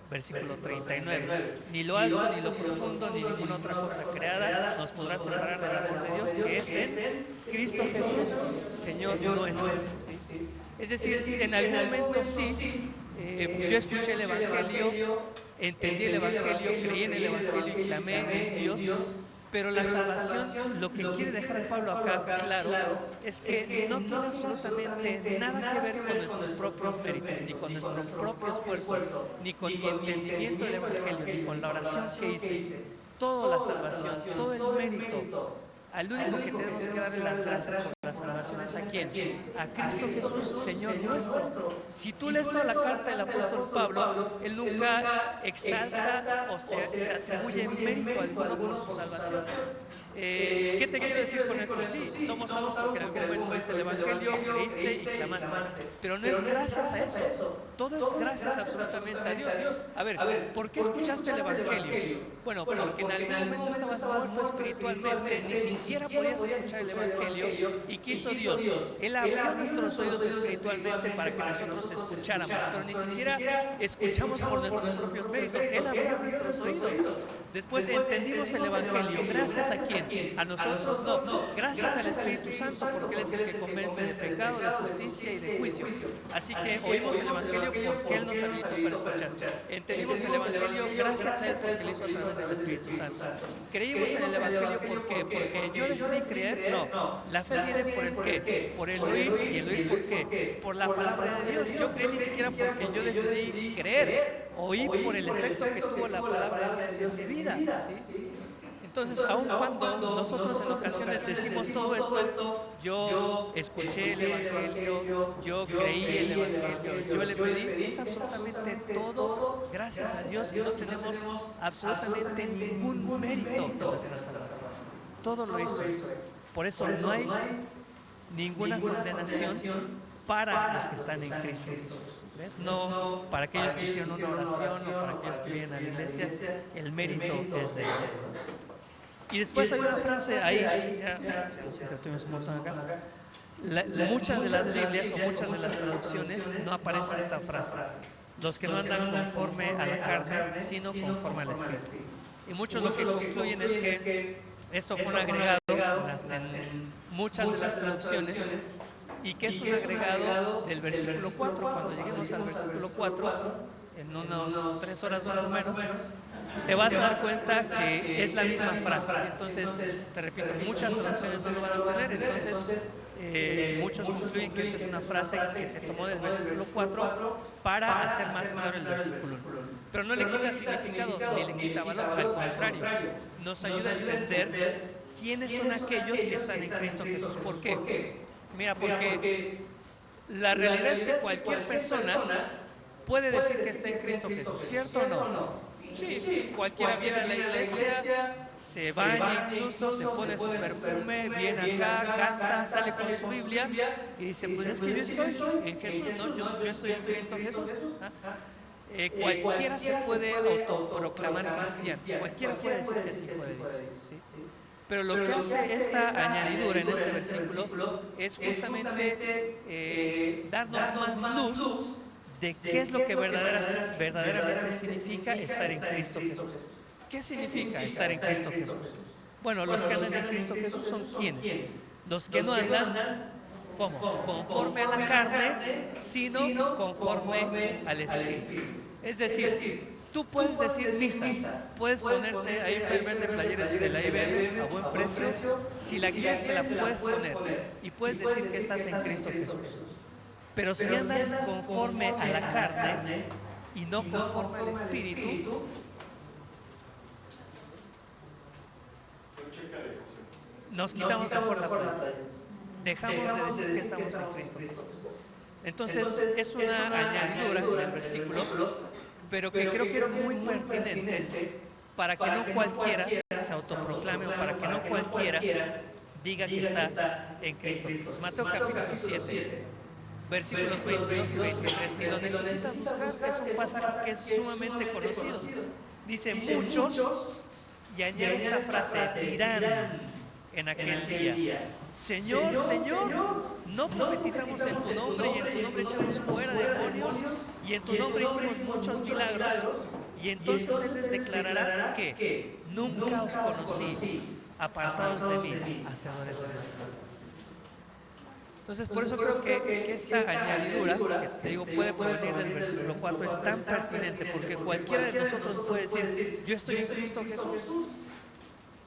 Versículo 39. Ni lo alto, ni lo profundo, ni ninguna otra cosa creada nos podrá separar del amor de Dios que es en Cristo Jesús, Señor nuestro. Es decir, en algún momento sí, yo escuché el Evangelio, entendí el Evangelio, creí en el Evangelio y clamé en Dios, pero la salvación, lo que quiere dejar Pablo acá claro, es que no tiene absolutamente nada que ver con nuestros propios méritos, ni con nuestros propios esfuerzos, ni con mi entendimiento del Evangelio, ni con la oración que hice. Toda la salvación, todo el mérito, al único que tenemos que darle las gracias por la salvación es ¿a quién? A Cristo Jesús, Señor nuestro. Si tú lees toda la carta del apóstol Pablo, él nunca exalta o se atribuye mérito alguno por su salvación. ¿Qué te quiero decir con esto? Sí, somos salvos porque en algún momento oíste el Evangelio, creíste y clamaste. Pero no es gracias a eso. Todo es gracias absolutamente a Dios. A ver, ¿por qué escuchaste el Evangelio? Bueno, porque en algún momento estabas muerto espiritualmente, ni siquiera podías escuchar el Evangelio. ¿Y qué hizo Dios? Él abrió nuestros oídos espiritualmente para que nosotros escucháramos, pero ni siquiera escuchamos por nuestros propios méritos. Él abrió nuestros oídos. Después entendimos el Evangelio. ¿Gracias a quién? A nosotros no. Gracias al Espíritu Santo, porque Él es el que convence de pecado, de justicia y de juicio. Así que oímos el Evangelio porque Él nos habilitó para escuchar. Entendimos el Evangelio gracias a Él, porque lo hizo a través del Espíritu Santo. Creímos en el Evangelio porque yo decidí creer. No. La fe viene por el qué, por el oír. ¿Y el oír por qué? Por la palabra de Dios. Yo creí ni siquiera porque yo decidí creer. Oí por el efecto que tuvo la palabra de Dios en mi vida. ¿Sí? Entonces, aun cuando nosotros en ocasiones decimos todo esto, yo escuché el Evangelio, yo creí el Evangelio, yo le pedí, es absolutamente todo gracias a Dios, y no tenemos absolutamente ningún mérito de nuestra salvación. Todo lo hizo. Por eso no hay ninguna condenación para los que están en Cristo Jesús. ¿Ves? No para aquellos que hicieron una oración o para aquellos que vienen a la iglesia, el mérito es de Él. Y después hay una frase ahí, muchas de las Biblias o muchas de las traducciones no aparece esta frase: los que no andan conforme a la carne, sino conforme al Espíritu. Y muchos lo que concluyen es que esto fue un agregado en muchas de las traducciones, y que es un agregado del versículo 4. Cuando lleguemos al versículo 4, en unas 3 horas más o menos, te vas a dar cuenta que es la misma frase. Entonces, te repito, muchas traducciones no lo van a tener. Entonces, muchos concluyen que esta es una frase que se tomó del versículo 4 para hacer más claro el versículo 1. Pero no le quita significado ni le quita valor, al contrario, nos ayuda a entender quiénes son aquellos que están en Cristo Jesús. ¿Por qué? Mira, porque la realidad es que cualquier persona puede decir que está en Cristo Jesús, ¿cierto o no? Sí, cualquiera viene a la iglesia, se baña incluso, se pone su perfume, viene acá, canta, sale con su Biblia y dice, pues es que yo estoy en Jesús, ¿no? Yo estoy en Cristo Jesús. Cualquiera se puede autoproclamar cristiano, cualquiera puede decir que es hijo de Dios. ¿Sí? Pero lo que hace esta añadidura en este versículo es justamente darnos más luz de qué es lo que verdaderamente significa estar en Cristo Jesús. ¿Qué significa estar en Cristo Jesús? Bueno, los que andan en Cristo Jesús son ¿quiénes? Los que no andan, ¿cómo? Conforme a la carne, sino conforme al Espíritu. Es decir, tú puedes decir misa, puedes ponerte ahí a vender playeras de la IBM a buen precio, si la quieres te la puedes poner y puedes decir que estás en Cristo Jesús. Pero si andas conforme a la carne y no conforme al Espíritu, nos quitamos mejor la playa. Dejamos de decir que estamos en Cristo. Entonces es una añadidura en el versículo, pero que creo que es muy pertinente para que no cualquiera se autoproclame o para que no cualquiera diga que está en Cristo. Mateo capítulo 7, versículos 22 y 23, ni lo necesitas buscar, es un pasaje que es sumamente conocido. Dice, muchos, y añade esta frase, dirán en aquel día, Señor, Señor, no profetizamos en tu nombre y en tu nombre echamos fuera demonios y en tu nombre hicimos muchos milagros. Y entonces Él les declarará que nunca os conocí, apartados de mí, hacedores de maldad. Entonces, por eso creo que esta añadidura, que te digo, puede provenir del versículo 4, es tan pertinente, porque cualquiera de nosotros puede decir, yo estoy en Cristo Jesús,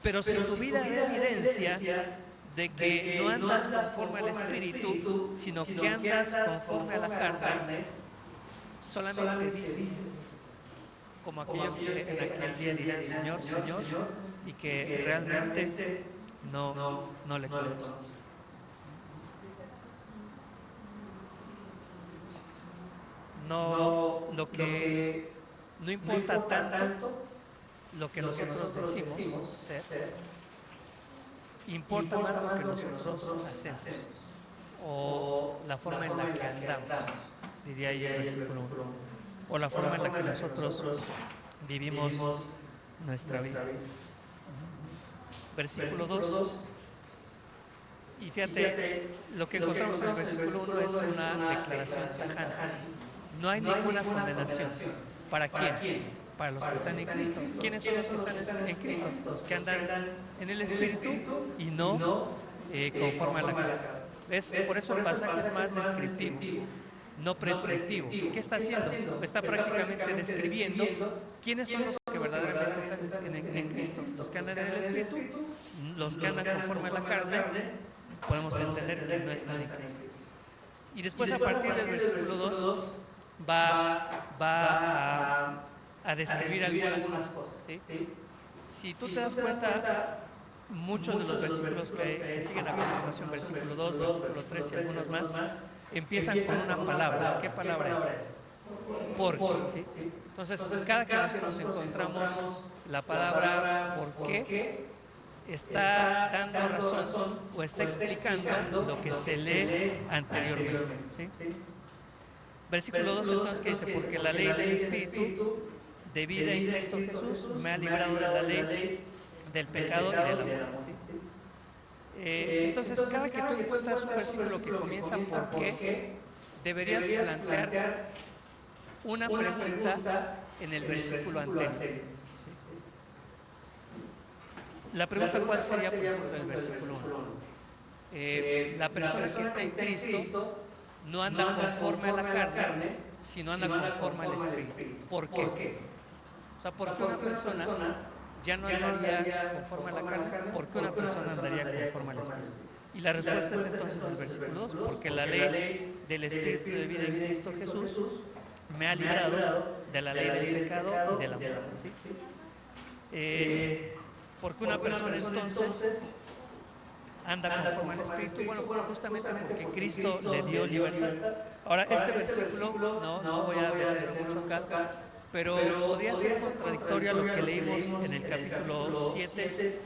pero si tu vida es evidencia de que no andas conforme al Espíritu, sino que andas conforme a la carne, solamente dices, como aquellos que en aquel día dirán, Señor, Señor, y que realmente no le conocen. No importa tanto lo que nosotros decimos ser, importa más lo que nosotros hacemos o la forma en la que andamos, diría yo el versículo 1, o la forma en la que nosotros vivimos nuestra vida. Versículo 2. Y fíjate, lo que encontramos en el versículo 1 es una declaración tajante. No hay ninguna condenación. ¿Para quién? Para los que están en Cristo. ¿Quiénes son los que están en Cristo? Los que andan en el Espíritu y no conforme a la carne. Por eso el pasaje es más descriptivo, no prescriptivo. ¿Qué está haciendo? Está prácticamente describiendo quiénes son los que verdaderamente están en Cristo. Los que andan en el Espíritu, los que andan conforme a la carne, podemos entender que no están en Cristo. Y después, a partir del versículo 2, va a describir algunas cosas. ¿Sí? Si tú te das cuenta, muchos de los versículos que siguen a continuación, versículo 2, versículo 3 y algunos más, empiezan con una palabra. ¿Qué palabra es? Porque. ¿Sí? Entonces, cada que nosotros encontramos la palabra ¿por qué?, está dando razón o está explicando lo que se lee anteriormente. ¿Sí? Versículo 2, entonces, que dice, porque la ley del Espíritu de vida en Cristo Jesús me ha librado de la ley del pecado y de la muerte. ¿Sí? Entonces, cada que tú encuentras un versículo que comienza por qué, deberías plantear una pregunta en el versículo anterior. La pregunta, ¿cuál sería por ejemplo del versículo 1? La persona que está en Cristo no anda conforme a la carne, sino anda conforme al Espíritu. ¿Por qué? sea, ¿por qué una persona ya no andaría conforme a la carne? ¿Por qué una persona andaría conforme al Espíritu? Y la respuesta es entonces el versículo 2, porque la ley del Espíritu de vida en Cristo Jesús me ha librado de la ley del pecado y de la muerte. ¿Sí? Porque una persona entonces anda conforme al Espíritu. Bueno, justamente porque Cristo le dio libertad. Ahora, este versículo, no voy a meter mucho acá, pero podría ser contradictorio a lo que leímos en el capítulo 7,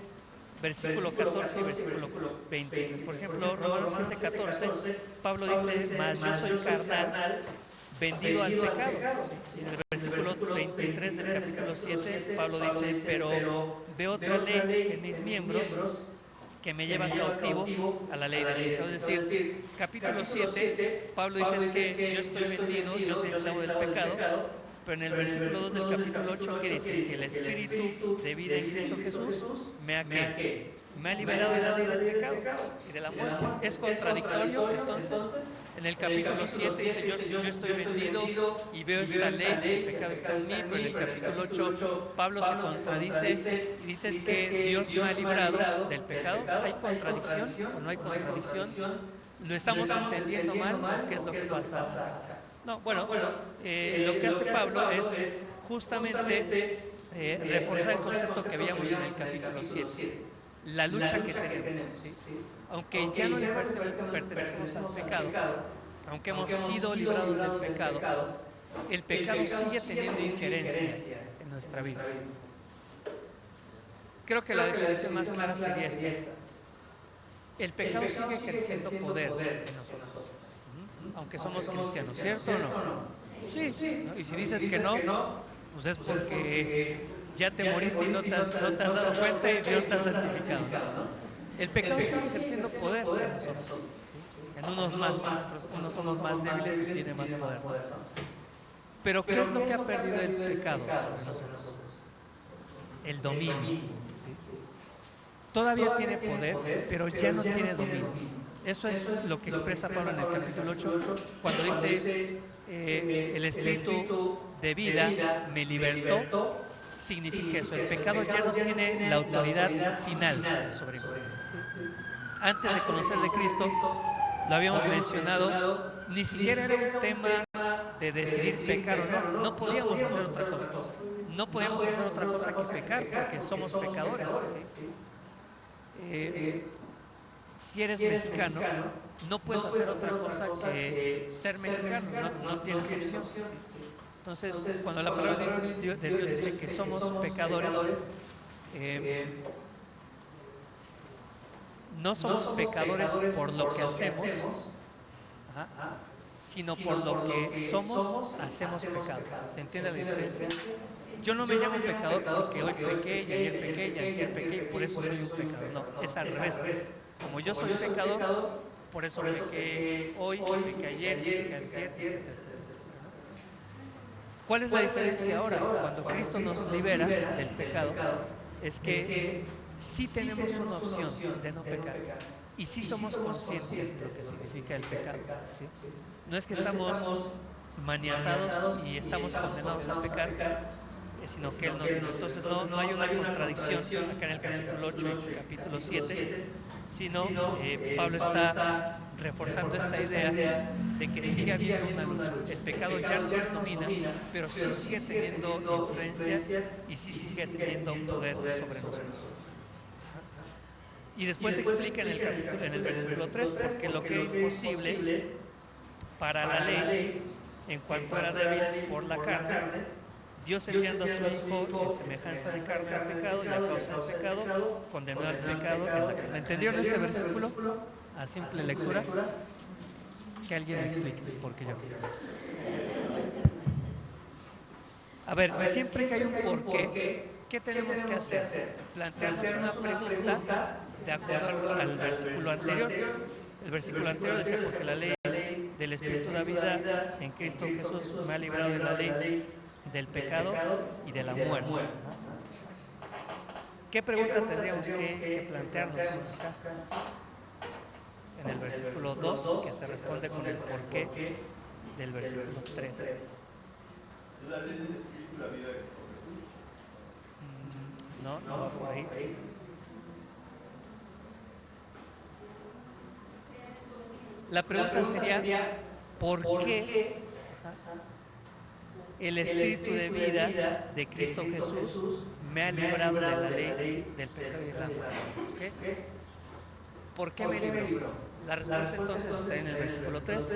versículo 14 y versículo 23. Por ejemplo, Romanos 7:14, Pablo dice: mas yo soy carnal, vendido al pecado. Y en el versículo 23 del capítulo 7, Pablo dice: pero veo otra ley en mis miembros que me llevan cautivo a la ley del pecado. Es decir, capítulo 7, Pablo dice: es que yo estoy vendido, yo soy esclavo del pecado. Pero en el versículo 2 del capítulo 8, que dice que el Espíritu de vida en Cristo Jesús me ha liberado de la ley del pecado y de la muerte. Es contradictorio. Entonces, en el capítulo 7 dice: yo estoy vendido y veo esta ley, el pecado está en mí. Pero en el capítulo 8, Pablo se contradice y dice: es que Dios me ha librado del pecado. ¿Hay contradicción o no hay contradicción? ¿Lo estamos entendiendo mal? ¿Qué es lo que pasa acá? No, bueno, lo que hace Pablo es justamente reforzar el concepto que veíamos en el capítulo 7, la lucha que tenemos, ¿sí? Aunque ya no le pertenecemos al pecado, aunque hemos sido librados del pecado, el pecado sigue teniendo injerencia en nuestra vida. Creo que la definición más clara sería esta: el pecado sigue ejerciendo poder en nosotros, aunque somos cristianos, ¿cierto o no? Sí, ¿no? Y si dices que no, pues es porque ya te moriste y no te has dado cuenta y Dios te ha santificado, ¿no? El pecado sigue ejerciendo poder en nosotros, ¿sí? En unos más, unos somos más débiles y tiene más poder, ¿no? Pero ¿qué es lo que ha perdido el pecado sobre nosotros? El dominio, ¿sí? Todavía tiene poder, pero ya no tiene dominio. Eso es lo que expresa Pablo en el capítulo 8, cuando dice: el Espíritu de vida me libertó. Significa eso: el pecado ya no tiene la autoridad final sobre mí. Antes de conocer de Cristo, lo habíamos mencionado, ni siquiera era un tema de decidir pecar o no. No podíamos hacer otra cosa. No podíamos hacer otra cosa que pecar, porque somos pecadores, ¿sí? Si eres mexicano, no puedes hacer otra cosa que ser mexicano, no tienes opción. Entonces, cuando la palabra de Dios dice que somos pecadores, no somos pecadores por lo que hacemos, sino por lo que somos, hacemos pecado. ¿Se entiende la diferencia? Yo no me llamo pecador porque hoy pequé y ayer pequé y ayer pequé y por eso soy un pecador. No, es al revés. Como yo soy pecador, por eso pequé hoy, pequé ayer, pequé antier, etcétera. ¿Cuál es la diferencia ahora? Cuando Cristo nos libera del pecado, es que sí tenemos una opción de no pecar y sí somos conscientes de lo que significa el pecado, ¿sí? No es que estamos maniatados y estamos condenados a pecar, sino que Él nos libró. Entonces no hay una contradicción acá en el capítulo 8 y el capítulo 7, sino Pablo está reforzando esta idea de que sigue habiendo una lucha. El pecado ya no nos domina, pero sí sigue teniendo influencia y sí sigue teniendo poder sobre nosotros. Y después se explica en el versículo 3, porque lo que es imposible para la ley, en cuanto era débil por la carne, Dios enviando a su Hijo en semejanza de carne al pecado y a causa del pecado, condenó al pecado en la carne. ¿Entendieron este versículo? A simple lectura. Que alguien me explique, porque yo quiero. A ver, siempre que hay un porqué, ¿qué tenemos que hacer? Plantearnos una pregunta de acuerdo al versículo anterior. El versículo anterior decía: porque la ley del Espíritu de vida en Cristo Jesús me ha librado de la ley del pecado y de la muerte. ¿Qué pregunta tendríamos que plantearnos acá? En el versículo 2, que se responde con el porqué del versículo 3. La ley del Espíritu, la vida de Cristo Jesús. No, no va por ahí. La pregunta sería, ¿por qué el Espíritu de vida de Cristo Jesús me ha librado de la ley del pecado y de la muerte? ¿Okay? ¿Por qué me libró? La respuesta entonces está en el versículo 3.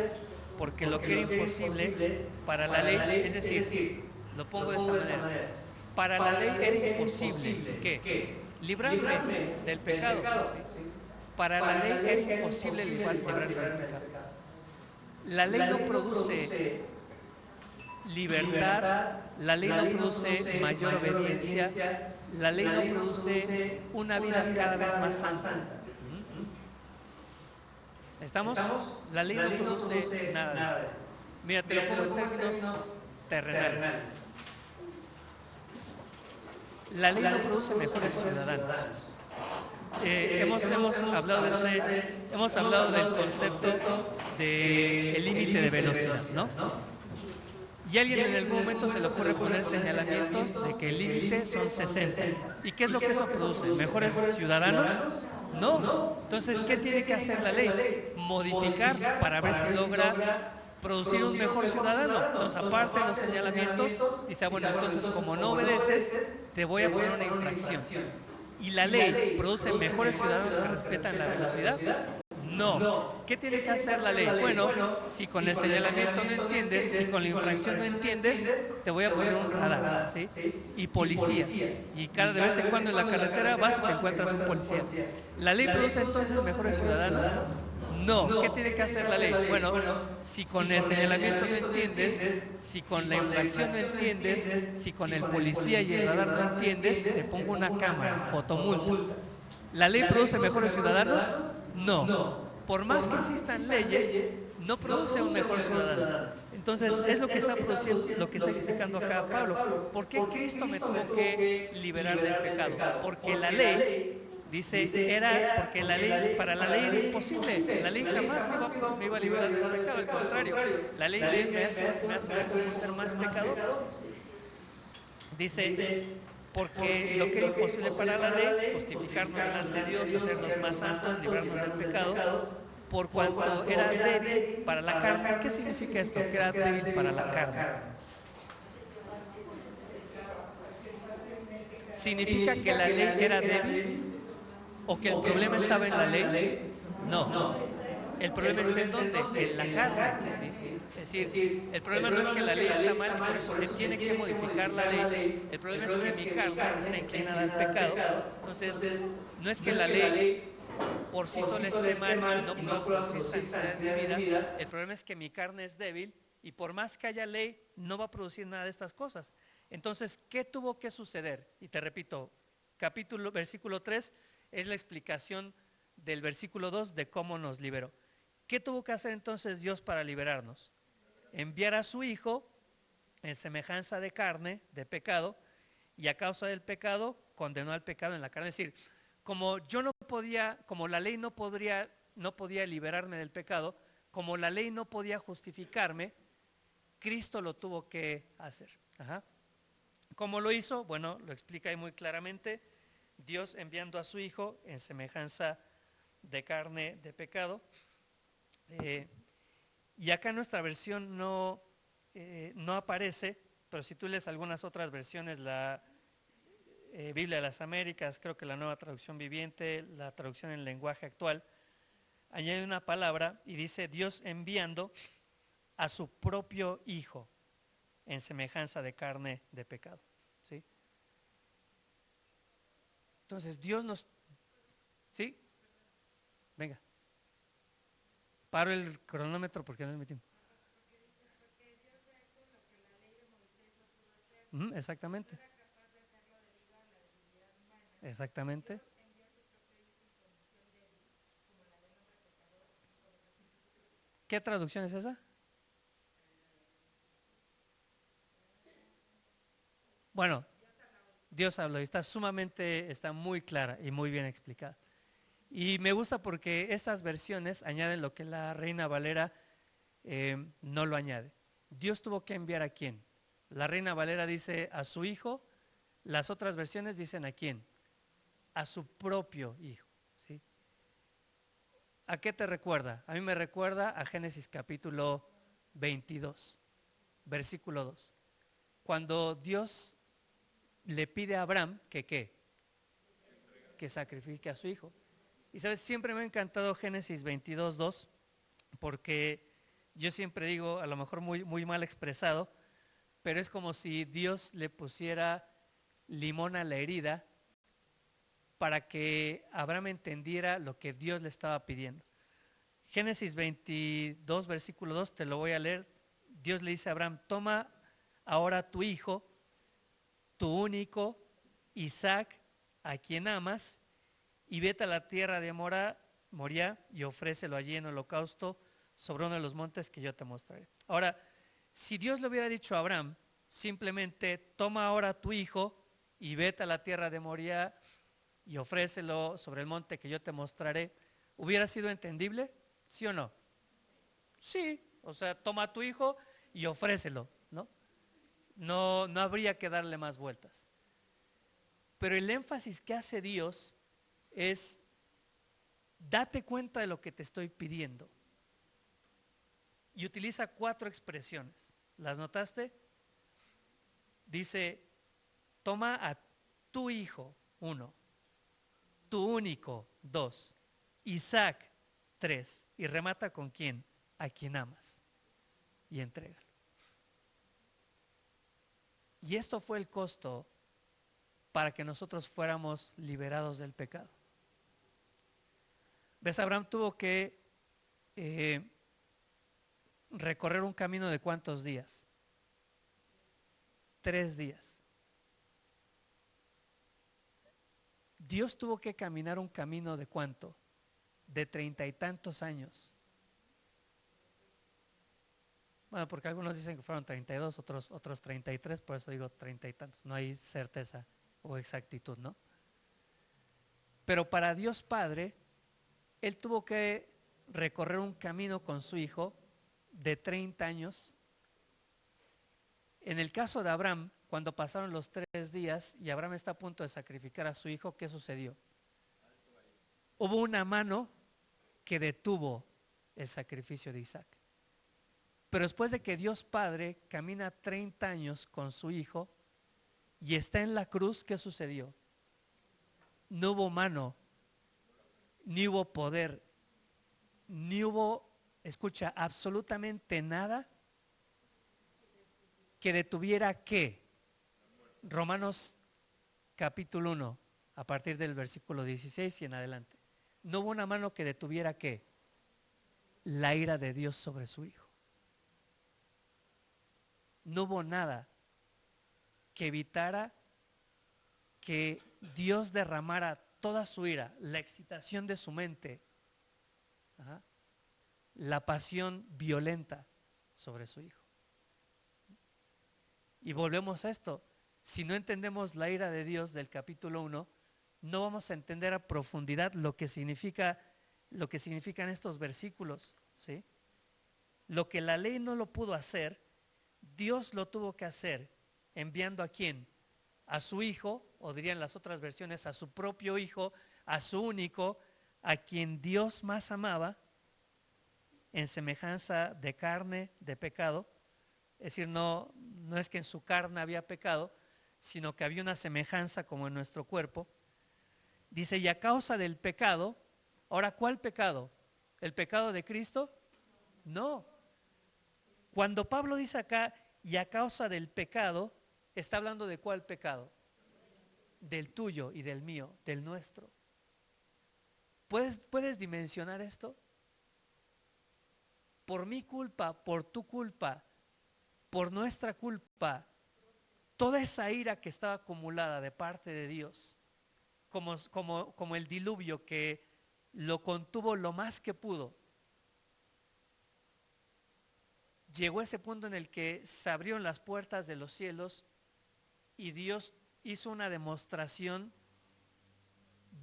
Porque lo que era imposible para la ley, es decir, lo pongo de esta manera, para la ley era imposible, ¿qué? Librarme del pecado. Para la ley era imposible librarme del pecado. La ley no produce libertad, la ley no produce mayor obediencia, la ley no produce una vida cada vez más santa. ¿Estamos? La ley no produce nada de eso. Mira, te lo pongo en términos terrenales. La ley no produce mejores ciudadanos. Hemos hablado del concepto del límite de velocidad, ¿no? Y a alguien en algún momento se le ocurre poner señalamientos de que el límite son 60. ¿Y qué es lo que eso produce? ¿Mejores ciudadanos? No. Entonces, ¿qué tiene que hacer la ley? Modificar para ver si logra producir un mejor ciudadano. Entonces, aparte de los señalamientos, dice, bueno, entonces como no obedeces, te voy a poner una infracción. ¿Y la ley produce mejores ciudadanos que respetan la velocidad? No. ¿Qué tiene que hacer la ley? Bueno, si con el señalamiento no entiendes, si con la infracción no entiendes, te voy a poner un radar, ¿sí? Y policías. Y cada de vez en cuando en la carretera vas y te encuentras un policía. ¿La ley produce entonces mejores ciudadanos? No. ¿Qué tiene que hacer la ley? Bueno, si con el señalamiento no entiendes, si con la infracción no entiendes, si con el policía y el radar no entiendes, te pongo una cámara, fotomultas. ¿La ley produce mejores ciudadanos? No. Por más que existan leyes, no produce un mejor ciudadano. Entonces, es lo que está produciendo, lo que está explicando acá Pablo. ¿Por qué Cristo me tuvo que liberar del pecado? Porque la ley, dice, porque la ley, para la ley era imposible. La ley jamás me iba a liberar del pecado, al contrario, la ley me hace ser más pecador. Dice, porque lo que era imposible para la ley, justificarnos delante de Dios, hacernos más santos, librarnos del pecado, por cuanto era débil para la carne. ¿Qué significa esto? Que era débil para la carne. ¿Significa que la ley era débil? ¿O que el problema estaba en la ley? No. El problema está en ¿dónde? En la carne. ¿Sí? Es decir, el problema no es que la ley está mal y por eso se tiene que modificar la ley. El problema es que mi carne está inclinada al pecado. Entonces, no es que la ley por sí sola esté mal, no producir santidad en mi vida. El problema es que mi carne es débil y por más que haya ley, no va a producir nada de estas cosas. Entonces, ¿qué tuvo que suceder? Y te repito, versículo 3 es la explicación del versículo 2 de cómo nos liberó. ¿Qué tuvo que hacer entonces Dios para liberarnos? Enviar a su Hijo en semejanza de carne, de pecado, y a causa del pecado condenó al pecado en la carne. Es decir, como la ley no podía liberarme del pecado, como la ley no podía justificarme, Cristo lo tuvo que hacer. ¿Cómo lo hizo? Bueno, lo explica ahí muy claramente. Dios enviando a su Hijo en semejanza de carne, de pecado. Y acá en nuestra versión no aparece, pero si tú lees algunas otras versiones, la Biblia de las Américas, creo que la Nueva Traducción Viviente, la traducción en lenguaje actual, añade una palabra y dice Dios enviando a su propio Hijo en semejanza de carne, de pecado. ¿Sí? Entonces Dios nos... ¿Sí? Venga. Paro el cronómetro porque no es mi tiempo. Exactamente. Exactamente. ¿Qué traducción es esa? Bueno, Dios habló y está muy clara y muy bien explicada. Y me gusta porque estas versiones añaden lo que la Reina Valera no lo añade. Dios tuvo que enviar ¿a quién? La Reina Valera dice a su Hijo Las otras versiones dicen ¿a quién? A su propio hijo, ¿sí? ¿A qué te recuerda? A mí me recuerda a Génesis capítulo 22, versículo 2. Cuando Dios le pide a Abraham que ¿qué? Que sacrifique a su hijo. Y sabes, siempre me ha encantado Génesis 22, 2, porque yo siempre digo, a lo mejor muy mal expresado, pero es como si Dios le pusiera limón a la herida para que Abraham entendiera lo que Dios le estaba pidiendo. Génesis 22, versículo 2, te lo voy a leer. Dios le dice a Abraham, toma ahora tu hijo, tu único, Isaac, a quien amas, y vete a la tierra de Moriah y ofrécelo allí en holocausto sobre uno de los montes que yo te mostraré. Ahora, si Dios le hubiera dicho a Abraham, simplemente toma ahora tu hijo y vete a la tierra de Moriah y ofrécelo sobre el monte que yo te mostraré, ¿hubiera sido entendible? ¿Sí o no? Sí, o sea, toma a tu hijo y ofrécelo, ¿no? No habría que darle más vueltas. Pero el énfasis que hace Dios es, date cuenta de lo que te estoy pidiendo. Y utiliza 4 expresiones. ¿Las notaste? Dice, toma a tu hijo, 1, tu único, 2, Isaac, 3, y remata con quién, a quien amas, y entrégalo. Y esto fue el costo para que nosotros fuéramos liberados del pecado. ¿Ves? Abraham tuvo que recorrer un camino de ¿cuántos días? 3 días. Dios tuvo que caminar un camino de ¿cuánto? De 30 y tantos años. Bueno, porque algunos dicen que fueron 32, otros 33, por eso digo 30 y tantos. No hay certeza o exactitud, ¿no? Pero para Dios Padre, Él tuvo que recorrer un camino con su hijo de 30 años. En el caso de Abraham, cuando pasaron los 3 días y Abraham está a punto de sacrificar a su hijo, ¿qué sucedió? Hubo una mano que detuvo el sacrificio de Isaac. Pero después de que Dios Padre camina 30 años con su hijo y está en la cruz, ¿qué sucedió? No hubo mano, ni hubo poder, ni hubo, escucha, absolutamente nada que detuviera ¿qué? Romanos capítulo 1, a partir del versículo 16 y en adelante. No hubo una mano que detuviera ¿qué? La ira de Dios sobre su hijo. No hubo nada que evitara que Dios derramara toda su ira, la excitación de su mente, la pasión violenta sobre su hijo. Y volvemos a esto, si no entendemos la ira de Dios del capítulo 1, no vamos a entender a profundidad lo que significan estos versículos, ¿sí? Lo que la ley no lo pudo hacer, Dios lo tuvo que hacer, enviando ¿a quién? A su hijo, o dirían las otras versiones, a su propio hijo, a su único, a quien Dios más amaba, en semejanza de carne, de pecado. Es decir, no es que en su carne había pecado, sino que había una semejanza como en nuestro cuerpo. Dice, y a causa del pecado, ahora, ¿cuál pecado? ¿El pecado de Cristo? No. Cuando Pablo dice acá, y a causa del pecado, está hablando de ¿cuál pecado? Del tuyo y del mío, del nuestro. ¿Puedes dimensionar esto? Por mi culpa, por tu culpa, por nuestra culpa, toda esa ira que estaba acumulada de parte de Dios, como el diluvio que lo contuvo lo más que pudo, llegó a ese punto en el que se abrieron las puertas de los cielos y Dios hizo una demostración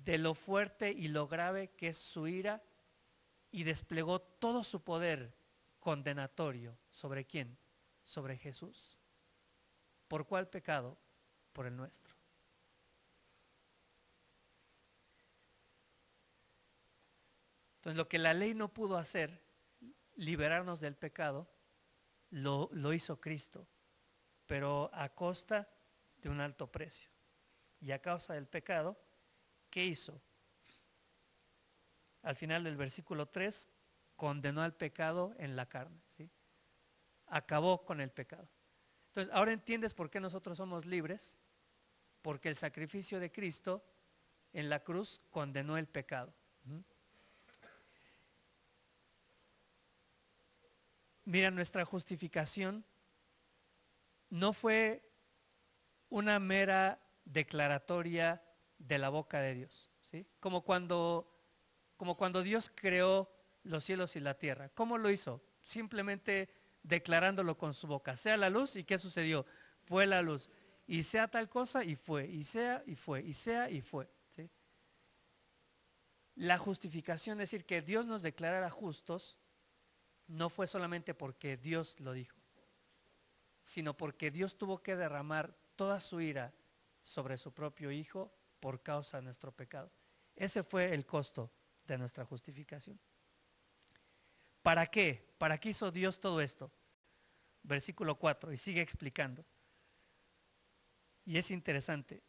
de lo fuerte y lo grave que es su ira y desplegó todo su poder condenatorio. ¿Sobre quién? Sobre Jesús. ¿Por cuál pecado? Por el nuestro. Entonces lo que la ley no pudo hacer, liberarnos del pecado, lo hizo Cristo, pero a costa de un alto precio. Y a causa del pecado, ¿qué hizo? Al final del versículo 3, condenó al pecado en la carne, ¿sí? Acabó con el pecado. Entonces, ahora entiendes por qué nosotros somos libres, porque el sacrificio de Cristo en la cruz condenó el pecado. Mira, nuestra justificación no fue una mera declaratoria de la boca de Dios, ¿sí? Como cuando Dios creó los cielos y la tierra. ¿Cómo lo hizo? Simplemente declarándolo con su boca. Sea la luz, ¿y qué sucedió? Fue la luz. Y sea tal cosa, y fue. Y sea, y fue. Y sea, y fue. ¿Sí? La justificación, es decir, que Dios nos declarara justos, no fue solamente porque Dios lo dijo, sino porque Dios tuvo que derramar toda su ira sobre su propio Hijo por causa de nuestro pecado. Ese fue el costo de nuestra justificación. ¿Para qué? ¿Para qué hizo Dios todo esto? Versículo 4, y sigue explicando. Y es interesante.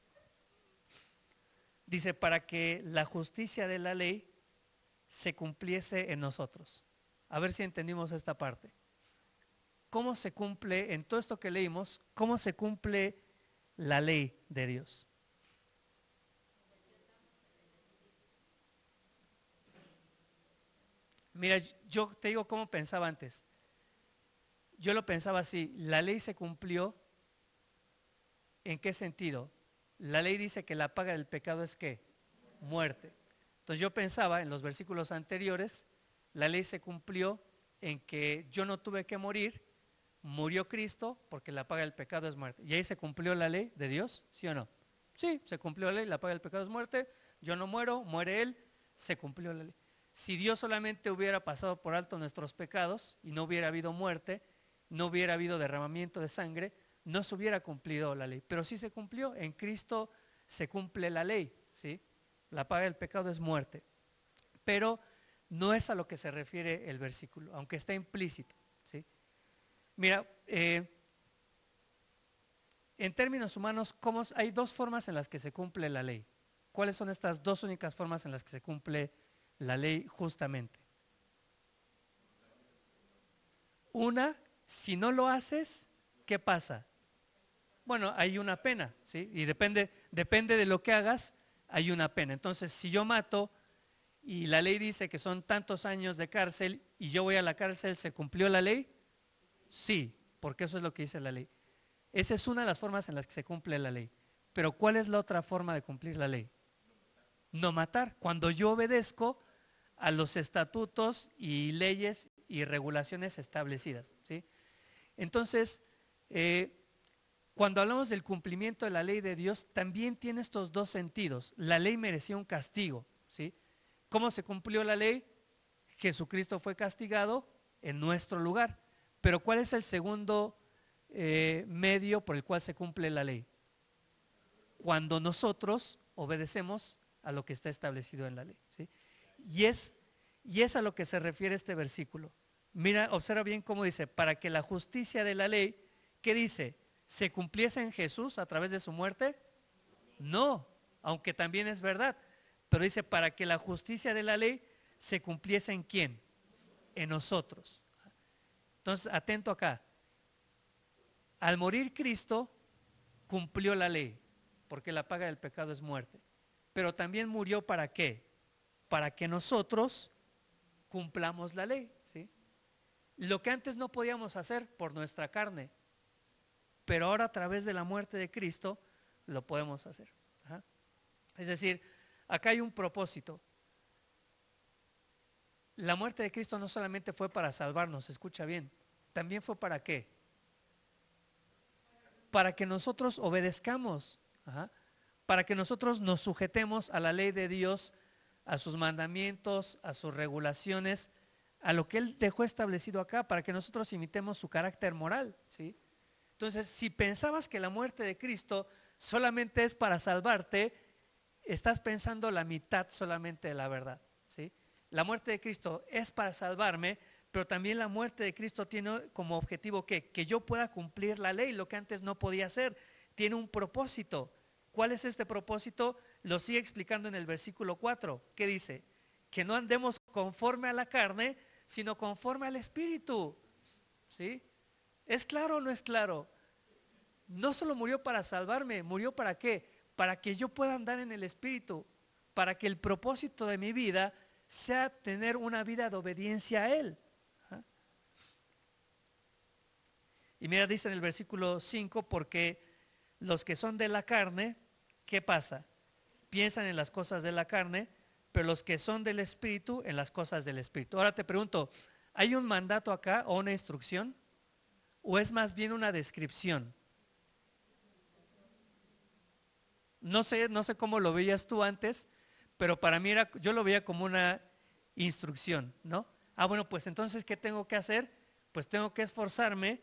Dice, para que la justicia de la ley se cumpliese en nosotros. A ver si entendimos esta parte. ¿Cómo se cumple, en todo esto que leímos, cómo se cumple la ley de Dios? Mira, yo te digo cómo pensaba antes. Yo lo pensaba así, la ley se cumplió, ¿en qué sentido? La ley dice que la paga del pecado es ¿qué? Muerte. Entonces yo pensaba en los versículos anteriores, la ley se cumplió en que yo no tuve que morir, murió Cristo porque la paga del pecado es muerte. ¿Y ahí se cumplió la ley de Dios? ¿Sí o no? Sí, se cumplió la ley, la paga del pecado es muerte, yo no muero, muere Él, se cumplió la ley. Si Dios solamente hubiera pasado por alto nuestros pecados y no hubiera habido muerte, no hubiera habido derramamiento de sangre, no se hubiera cumplido la ley. Pero sí se cumplió, en Cristo se cumple la ley, ¿sí? La paga del pecado es muerte. Pero no es a lo que se refiere el versículo, aunque está implícito, ¿sí? Mira, en términos humanos, hay dos formas en las que se cumple la ley. ¿Cuáles son estas dos únicas formas en las que se cumple la ley justamente? Una, si no lo haces, ¿qué pasa? Bueno, hay una pena, ¿sí? Y depende de lo que hagas, hay una pena. Entonces, si yo mato y la ley dice que son tantos años de cárcel y yo voy a la cárcel, ¿se cumplió la ley? Sí, porque eso es lo que dice la ley. Esa es una de las formas en las que se cumple la ley. Pero ¿cuál es la otra forma de cumplir la ley? No matar. Cuando yo obedezco a los estatutos y leyes y regulaciones establecidas, ¿sí? Entonces, cuando hablamos del cumplimiento de la ley de Dios, también tiene estos dos sentidos. La ley merecía un castigo, ¿sí? ¿Cómo se cumplió la ley? Jesucristo fue castigado en nuestro lugar. Pero ¿cuál es el segundo medio por el cual se cumple la ley? Cuando nosotros obedecemos a lo que está establecido en la ley, ¿sí? Y es a lo que se refiere este versículo. Mira, observa bien cómo dice, para que la justicia de la ley, ¿qué dice? ¿Se cumpliese en Jesús a través de su muerte? No, aunque también es verdad, pero dice, para que la justicia de la ley se cumpliese ¿en quién? En nosotros. Entonces, atento acá. Al morir Cristo, cumplió la ley, porque la paga del pecado es muerte. Pero también murió ¿para qué? Para que nosotros cumplamos la ley, ¿sí? Lo que antes no podíamos hacer por nuestra carne, pero ahora a través de la muerte de Cristo lo podemos hacer. Ajá. Es decir, acá hay un propósito. La muerte de Cristo no solamente fue para salvarnos, escucha bien, también fue ¿para qué? Para que nosotros obedezcamos, ajá, para que nosotros nos sujetemos a la ley de Dios, a sus mandamientos, a sus regulaciones, a lo que Él dejó establecido acá, para que nosotros imitemos su carácter moral, ¿sí? Entonces, si pensabas que la muerte de Cristo solamente es para salvarte, estás pensando la mitad solamente de la verdad, ¿sí? La muerte de Cristo es para salvarme, pero también la muerte de Cristo tiene como objetivo que yo pueda cumplir la ley, lo que antes no podía hacer. Tiene un propósito. ¿Cuál es este propósito? Lo sigue explicando en el versículo 4. ¿Qué dice? Que no andemos conforme a la carne, sino conforme al Espíritu. ¿Sí? ¿Es claro o no es claro? No solo murió para salvarme, murió ¿para qué? Para que yo pueda andar en el Espíritu, para que el propósito de mi vida sea tener una vida de obediencia a Él. ¿Ah? Y mira, dice en el versículo 5, porque los que son de la carne, ¿qué pasa? Piensan en las cosas de la carne, pero los que son del Espíritu, en las cosas del Espíritu. Ahora te pregunto, ¿hay un mandato acá o una instrucción? ¿O es más bien una descripción? No sé cómo lo veías tú antes, pero para mí yo lo veía como una instrucción, ¿no? Bueno, pues entonces, ¿qué tengo que hacer? Pues tengo que esforzarme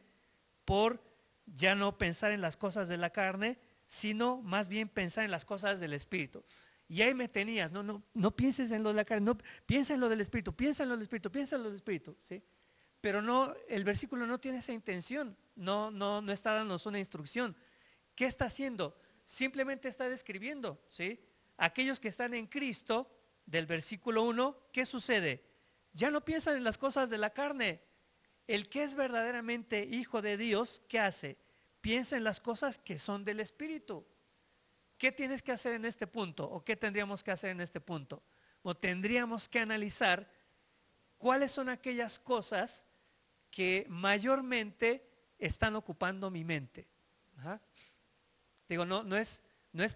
por ya no pensar en las cosas de la carne, sino más bien pensar en las cosas del Espíritu. Y ahí me tenías, no pienses en lo de la carne, no, piensa en lo del Espíritu, piensa en lo del Espíritu, piensa en lo del Espíritu, ¿sí? Pero no, el versículo no tiene esa intención, no está dándonos una instrucción. ¿Qué está haciendo? Simplemente está describiendo, ¿sí? Aquellos que están en Cristo, del versículo 1, ¿qué sucede? Ya no piensan en las cosas de la carne. El que es verdaderamente hijo de Dios, ¿qué hace? Piensa en las cosas que son del Espíritu. ¿Qué tienes que hacer en este punto? ¿O qué tendríamos que hacer en este punto? O tendríamos que analizar cuáles son aquellas cosas que mayormente están ocupando mi mente. Ajá. Digo, no es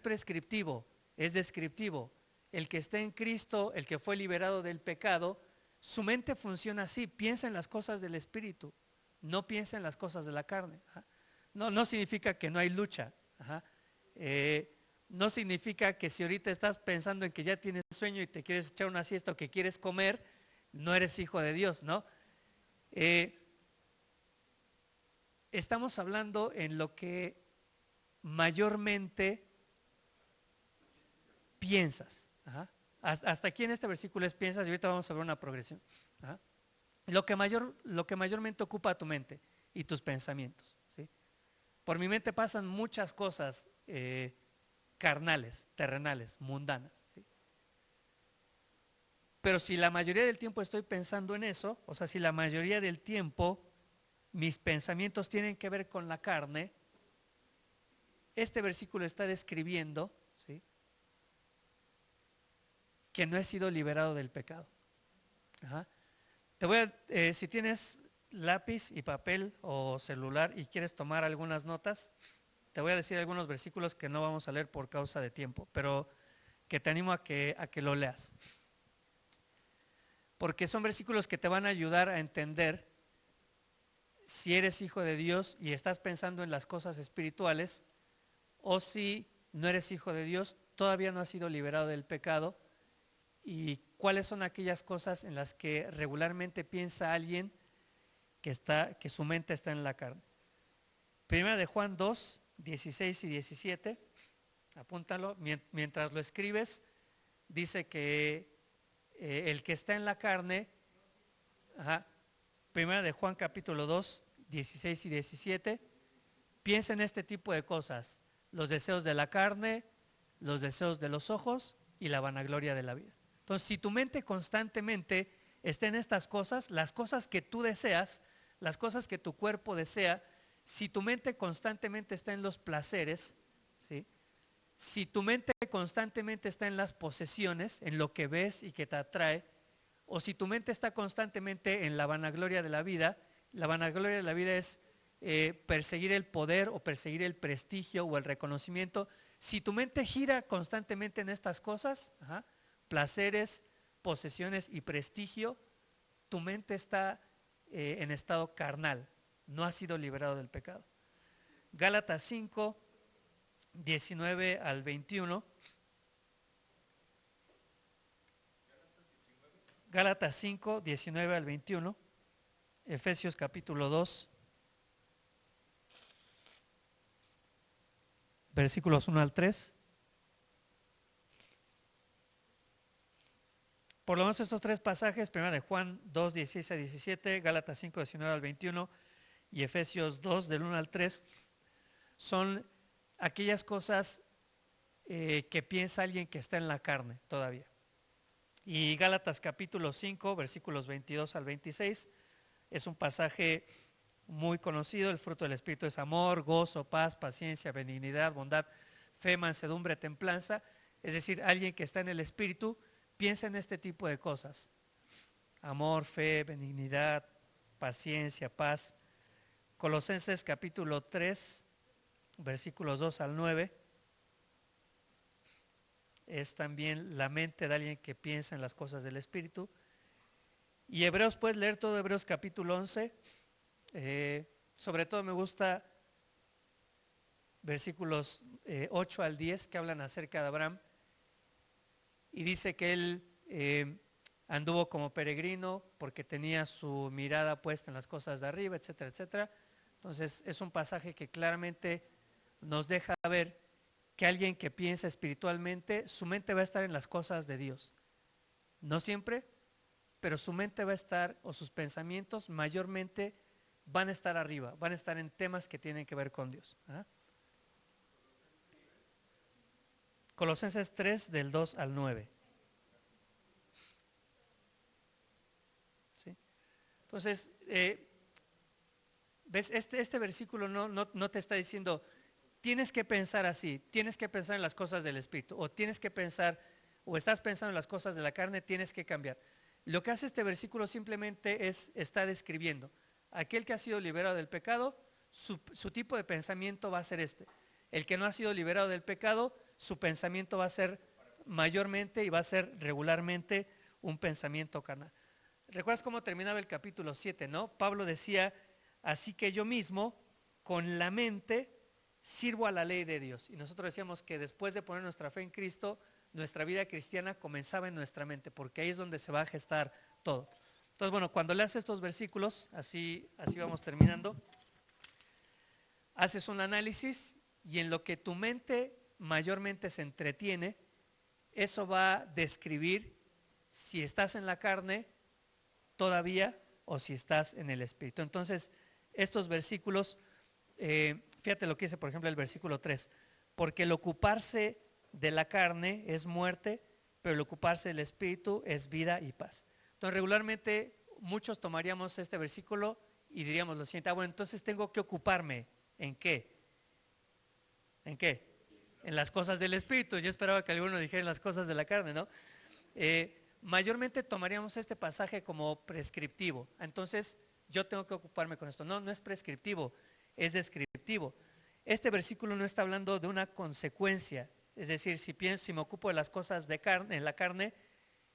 prescriptivo, es descriptivo. El que está en Cristo, el que fue liberado del pecado, su mente funciona así, piensa en las cosas del Espíritu, no piensa en las cosas de la carne. Ajá. No significa que no hay lucha. Ajá. No significa que si ahorita estás pensando en que ya tienes sueño y te quieres echar una siesta o que quieres comer, no eres hijo de Dios, ¿no? Estamos hablando en lo que mayormente piensas. Ajá. Hasta aquí en este versículo es piensas y ahorita vamos a ver una progresión. Ajá. Lo que mayormente ocupa tu mente y tus pensamientos. ¿Sí? Por mi mente pasan muchas cosas carnales, terrenales, mundanas. ¿Sí? Pero si la mayoría del tiempo estoy pensando en eso, o sea, si la mayoría del tiempo mis pensamientos tienen que ver con la carne, este versículo está describiendo, ¿sí?, que no he sido liberado del pecado. Ajá. Si tienes lápiz y papel o celular y quieres tomar algunas notas, te voy a decir algunos versículos que no vamos a leer por causa de tiempo, pero que te animo a que lo leas. Porque son versículos que te van a ayudar a entender si eres hijo de Dios y estás pensando en las cosas espirituales, o si no eres hijo de Dios, todavía no has sido liberado del pecado, y cuáles son aquellas cosas en las que regularmente piensa alguien que su mente está en la carne. Primera de Juan 2, 16 y 17, apúntalo, mientras lo escribes, dice que el que está en la carne, Primera de Juan capítulo 2, 16 y 17, piensa en este tipo de cosas: los deseos de la carne, los deseos de los ojos y la vanagloria de la vida. Entonces, si tu mente constantemente está en estas cosas, las cosas que tú deseas, las cosas que tu cuerpo desea, si tu mente constantemente está en los placeres, ¿sí?, si tu mente constantemente está en las posesiones, en lo que ves y que te atrae, o si tu mente está constantemente en la vanagloria de la vida es perseguir el poder o perseguir el prestigio o el reconocimiento. Si tu mente gira constantemente en estas cosas, placeres, posesiones y prestigio, tu mente está en estado carnal, no ha sido liberado del pecado. Gálatas 5, 19 al 21. Gálatas 5, 19 al 21. Efesios capítulo 2, versículos 1 al 3. por lo menos estos tres pasajes, primero de Juan 2, 16 a 17, Gálatas 5, 19 al 21 y Efesios 2, del 1 al 3, son aquellas cosas que piensa alguien que está en la carne todavía. Y Gálatas capítulo 5, versículos 22 al 26, es un pasaje muy conocido. El fruto del Espíritu es amor, gozo, paz, paciencia, benignidad, bondad, fe, mansedumbre, templanza. Es decir, alguien que está en el Espíritu piensa en este tipo de cosas: amor, fe, benignidad, paciencia, paz. Colosenses capítulo 3, versículos 2 al 9, es también la mente de alguien que piensa en las cosas del Espíritu. Y Hebreos, puedes leer todo Hebreos capítulo 11, sobre todo me gusta versículos 8 al 10, que hablan acerca de Abraham, y dice que él anduvo como peregrino porque tenía su mirada puesta en las cosas de arriba, etcétera, etcétera. Entonces es un pasaje que claramente nos deja ver que alguien que piensa espiritualmente, su mente va a estar en las cosas de Dios. No siempre, pero su mente va a estar, o sus pensamientos mayormente van a estar arriba, van a estar en temas que tienen que ver con Dios. ¿Ah? Colosenses 3, del 2 al 9. ¿Sí? Entonces, ¿ves? Este versículo no te está diciendo tienes que pensar así, tienes que pensar en las cosas del Espíritu, o tienes que pensar, o estás pensando en las cosas de la carne, tienes que cambiar. Lo que hace este versículo simplemente está describiendo: aquel que ha sido liberado del pecado, su tipo de pensamiento va a ser este. El que no ha sido liberado del pecado, su pensamiento va a ser mayormente y va a ser regularmente un pensamiento carnal. ¿Recuerdas cómo terminaba el capítulo 7, no? Pablo decía: así que yo mismo, con la mente, sirvo a la ley de Dios. Y nosotros decíamos que después de poner nuestra fe en Cristo, nuestra vida cristiana comenzaba en nuestra mente, porque ahí es donde se va a gestar todo. Entonces, bueno, cuando leas estos versículos, así vamos terminando, haces un análisis, y en lo que tu mente mayormente se entretiene, eso va a describir si estás en la carne todavía o si estás en el Espíritu. Entonces, estos versículos, fíjate lo que dice, por ejemplo, el versículo 3: porque el ocuparse de la carne es muerte, pero el ocuparse del Espíritu es vida y paz. Entonces, regularmente muchos tomaríamos este versículo y diríamos lo siguiente: bueno, entonces tengo que ocuparme ¿en qué? ¿En qué? En las cosas del Espíritu. Yo esperaba que alguno dijera en las cosas de la carne, ¿no? Mayormente tomaríamos este pasaje como prescriptivo. Entonces, yo tengo que ocuparme con esto. No es prescriptivo, es descriptivo. Este versículo no está hablando de una consecuencia. Es decir, si me ocupo de las cosas en la carne,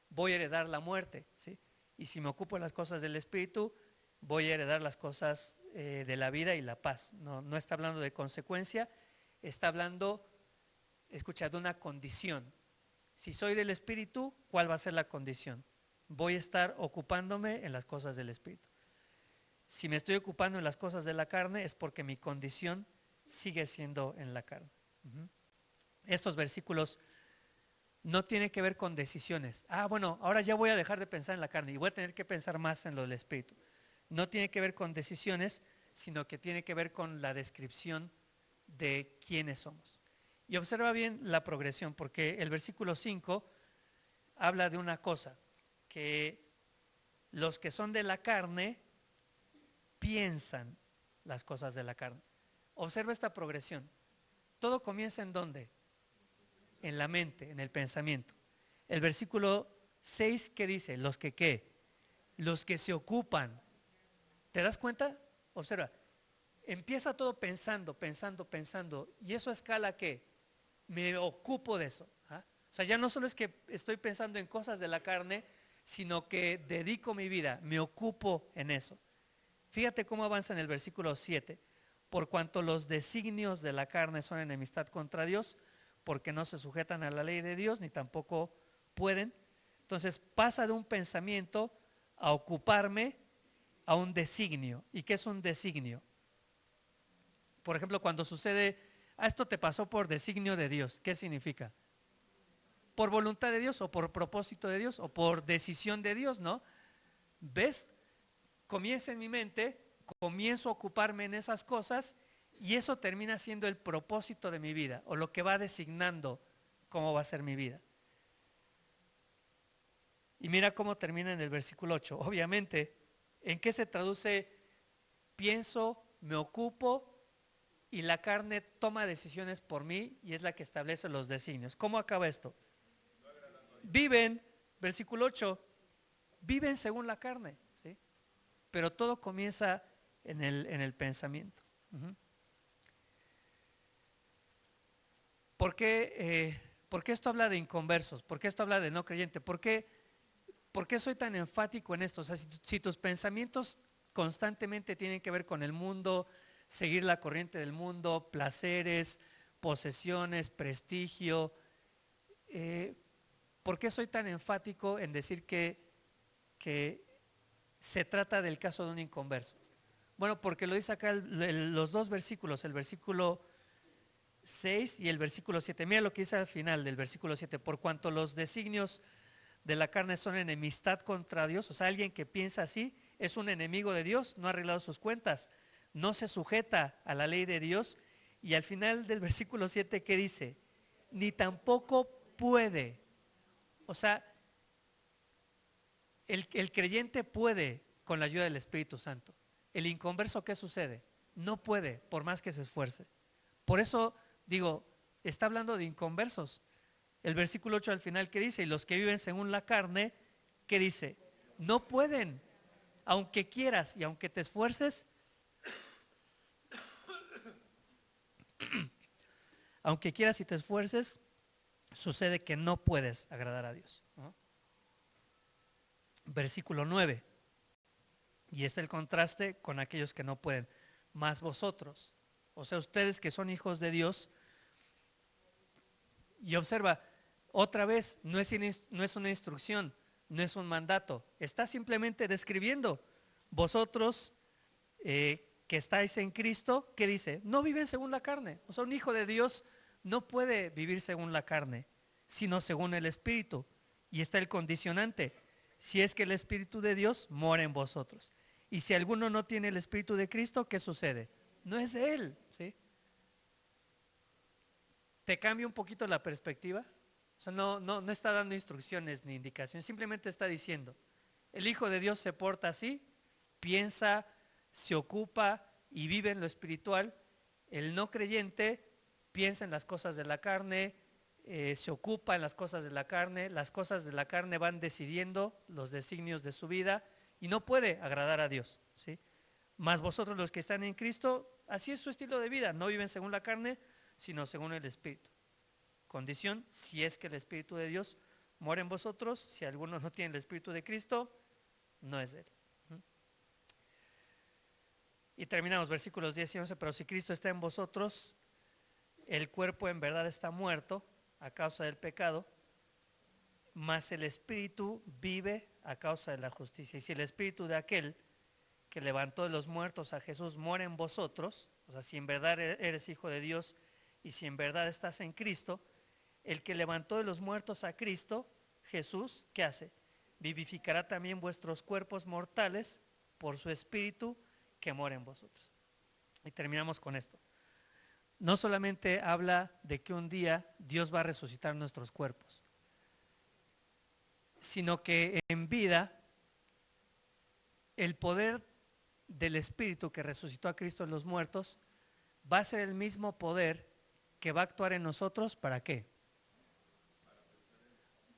voy a heredar la muerte, ¿sí? Y si me ocupo de las cosas del Espíritu, voy a heredar las cosas de la vida y la paz. No está hablando de consecuencia, está hablando, escucha, de una condición. Si soy del Espíritu, ¿cuál va a ser la condición? Voy a estar ocupándome en las cosas del Espíritu. Si me estoy ocupando en las cosas de la carne, es porque mi condición sigue siendo en la carne. Estos versículos no tienen que ver con decisiones. Bueno, ahora ya voy a dejar de pensar en la carne y voy a tener que pensar más en lo del Espíritu. No tiene que ver con decisiones, sino que tiene que ver con la descripción de quiénes somos. Y observa bien la progresión, porque el versículo 5 habla de una cosa: que los que son de la carne piensan las cosas de la carne. Observa esta progresión. Todo comienza ¿en dónde? En la mente, en el pensamiento. El versículo 6, ¿qué dice? Los que ¿qué? Los que se ocupan. ¿Te das cuenta? Observa. Empieza todo pensando, y eso escala ¿qué? Me ocupo de eso. O sea, ya no solo es que estoy pensando en cosas de la carne, sino que dedico mi vida, me ocupo en eso. Fíjate cómo avanza en el versículo 7: por cuanto los designios de la carne son enemistad contra Dios, porque no se sujetan a la ley de Dios, ni tampoco pueden. Entonces pasa de un pensamiento a ocuparme a un designio. ¿Y qué es un designio? Por ejemplo, cuando sucede: esto te pasó por designio de Dios, ¿qué significa? por voluntad de Dios o por propósito de Dios o por decisión de Dios, ¿no? ¿Ves? Comienza en mi mente, comienzo a ocuparme en esas cosas y eso termina siendo el propósito de mi vida o lo que va designando cómo va a ser mi vida. Y mira cómo termina en el versículo 8. Obviamente, ¿en qué se traduce? Pienso, me ocupo y la carne toma decisiones por mí y es la que establece los designios. ¿Cómo acaba esto? Viven, versículo 8, viven según la carne, ¿sí? Pero todo comienza en el pensamiento. ¿Por qué esto habla de inconversos? ¿Por qué esto habla de no creyente? ¿Por qué soy tan enfático en esto? O sea, si tus pensamientos constantemente tienen que ver con el mundo, seguir la corriente del mundo, placeres, posesiones, prestigio, ¿por qué soy tan enfático en decir que se trata del caso de un inconverso? Bueno, porque lo dice acá los dos versículos, el versículo 6 y el versículo 7. Mira lo que dice al final del versículo 7. Por cuanto los designios de la carne son enemistad contra Dios, o sea, alguien que piensa así es un enemigo de Dios, no ha arreglado sus cuentas, no se sujeta a la ley de Dios. Y al final del versículo 7, ¿qué dice? Ni tampoco puede. O sea, el creyente puede con la ayuda del Espíritu Santo. El inconverso, ¿qué sucede? No puede, por más que se esfuerce. Por eso digo, está hablando de inconversos. El versículo 8 al final, ¿qué dice? Y los que viven según la carne, ¿qué dice? No pueden, aunque quieras y aunque te esfuerces, aunque quieras y te esfuerces, sucede que no puedes agradar a Dios, ¿no? Versículo 9, y es el contraste con aquellos que no pueden. Más vosotros, o sea, ustedes que son hijos de Dios, y observa, otra vez, no es una instrucción, no es un mandato, está simplemente describiendo. Vosotros que estáis en Cristo, ¿qué dice? No viven según la carne. O sea, un hijo de Dios no puede vivir según la carne, sino según el Espíritu. Y está el condicionante: si es que el Espíritu de Dios mora en vosotros. Y si alguno no tiene el Espíritu de Cristo, ¿qué sucede? No es de él, ¿sí? ¿Te cambia un poquito la perspectiva? O sea, no está dando instrucciones ni indicaciones, simplemente está diciendo, el Hijo de Dios se porta así, piensa, se ocupa y vive en lo espiritual. El no creyente piensa en las cosas de la carne, se ocupa en las cosas de la carne van decidiendo los designios de su vida y no puede agradar a Dios, ¿sí? Mas vosotros los que están en Cristo, así es su estilo de vida, no viven según la carne, sino según el Espíritu. Condición, si es que el Espíritu de Dios mora en vosotros. Si alguno no tiene el Espíritu de Cristo, no es de él. Y terminamos versículos 10 y 11. Pero si Cristo está en vosotros, el cuerpo en verdad está muerto a causa del pecado, mas el Espíritu vive a causa de la justicia. Y si el Espíritu de aquel que levantó de los muertos a Jesús mora en vosotros, o sea, si en verdad eres hijo de Dios y si en verdad estás en Cristo, el que levantó de los muertos a Cristo, Jesús, ¿qué hace? Vivificará también vuestros cuerpos mortales por su Espíritu que mora en vosotros. Y terminamos con esto. No solamente habla de que un día Dios va a resucitar nuestros cuerpos, sino que en vida el poder del Espíritu que resucitó a Cristo en los muertos va a ser el mismo poder que va a actuar en nosotros. ¿Para qué?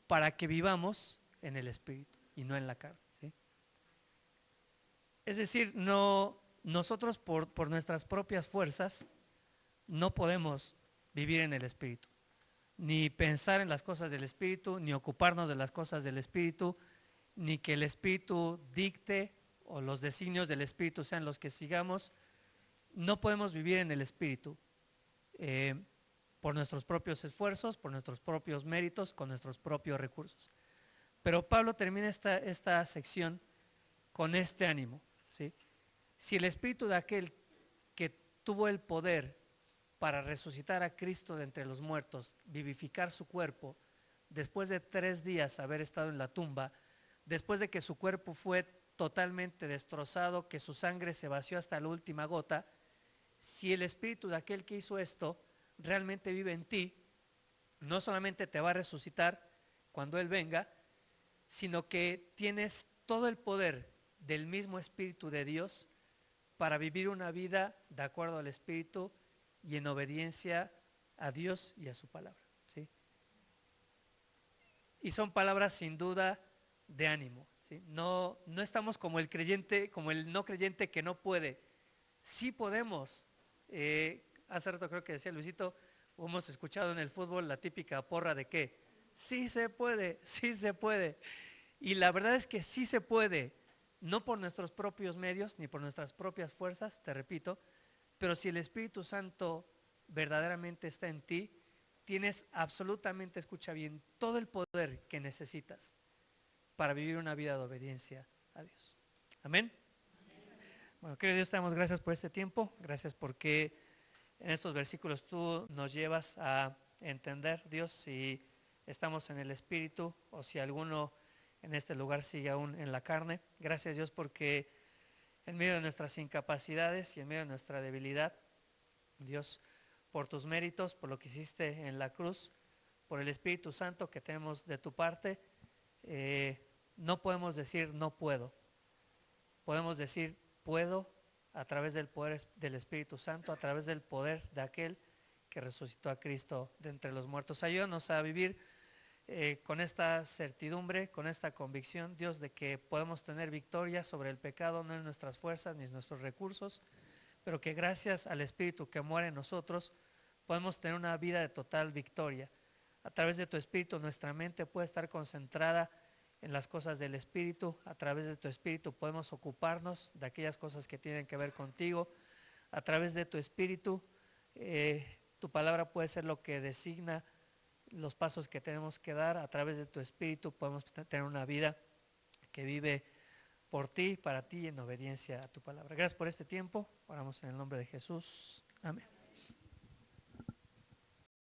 Para que vivamos en el Espíritu y no en la carne, ¿sí? Es decir, nosotros por nuestras propias fuerzas no podemos vivir en el Espíritu, ni pensar en las cosas del Espíritu, ni ocuparnos de las cosas del Espíritu, ni que el Espíritu dicte o los designios del Espíritu sean los que sigamos. No podemos vivir en el Espíritu por nuestros propios esfuerzos, por nuestros propios méritos, con nuestros propios recursos. Pero Pablo termina esta sección con este ánimo, ¿sí? Si el Espíritu de aquel que tuvo el poder para resucitar a Cristo de entre los muertos, vivificar su cuerpo, después de 3 días haber estado en la tumba, después de que su cuerpo fue totalmente destrozado, que su sangre se vació hasta la última gota, si el espíritu de aquel que hizo esto realmente vive en ti, no solamente te va a resucitar cuando Él venga, sino que tienes todo el poder del mismo Espíritu de Dios para vivir una vida de acuerdo al Espíritu y en obediencia a Dios y a su palabra, ¿sí? Y son palabras sin duda de ánimo, ¿sí? No estamos como el creyente, como el no creyente que no puede. Sí podemos. Hace rato creo que decía Luisito, hemos escuchado en el fútbol la típica porra de que sí se puede, sí se puede. Y la verdad es que sí se puede, no por nuestros propios medios ni por nuestras propias fuerzas, te repito, pero si el Espíritu Santo verdaderamente está en ti, tienes absolutamente, escucha bien, todo el poder que necesitas para vivir una vida de obediencia a Dios. Amén. Bueno, querido Dios, te damos gracias por este tiempo, gracias porque en estos versículos tú nos llevas a entender, Dios, si estamos en el Espíritu o si alguno en este lugar sigue aún en la carne. Gracias, Dios, porque en medio de nuestras incapacidades y en medio de nuestra debilidad, Dios, por tus méritos, por lo que hiciste en la cruz, por el Espíritu Santo que tenemos de tu parte, no podemos decir no puedo. Podemos decir puedo a través del poder del Espíritu Santo, a través del poder de aquel que resucitó a Cristo de entre los muertos. Ayúdanos a vivir con esta certidumbre, con esta convicción, Dios, de que podemos tener victoria sobre el pecado, no en nuestras fuerzas ni en nuestros recursos, pero que gracias al Espíritu que muere en nosotros, podemos tener una vida de total victoria. A través de tu Espíritu nuestra mente puede estar concentrada en las cosas del Espíritu. A través de tu Espíritu podemos ocuparnos de aquellas cosas que tienen que ver contigo. A través de tu Espíritu, tu palabra puede ser lo que designa los pasos que tenemos que dar. A través de tu Espíritu podemos tener una vida que vive por ti, para ti, en obediencia a tu palabra. Gracias por este tiempo. Oramos en el nombre de Jesús. Amén.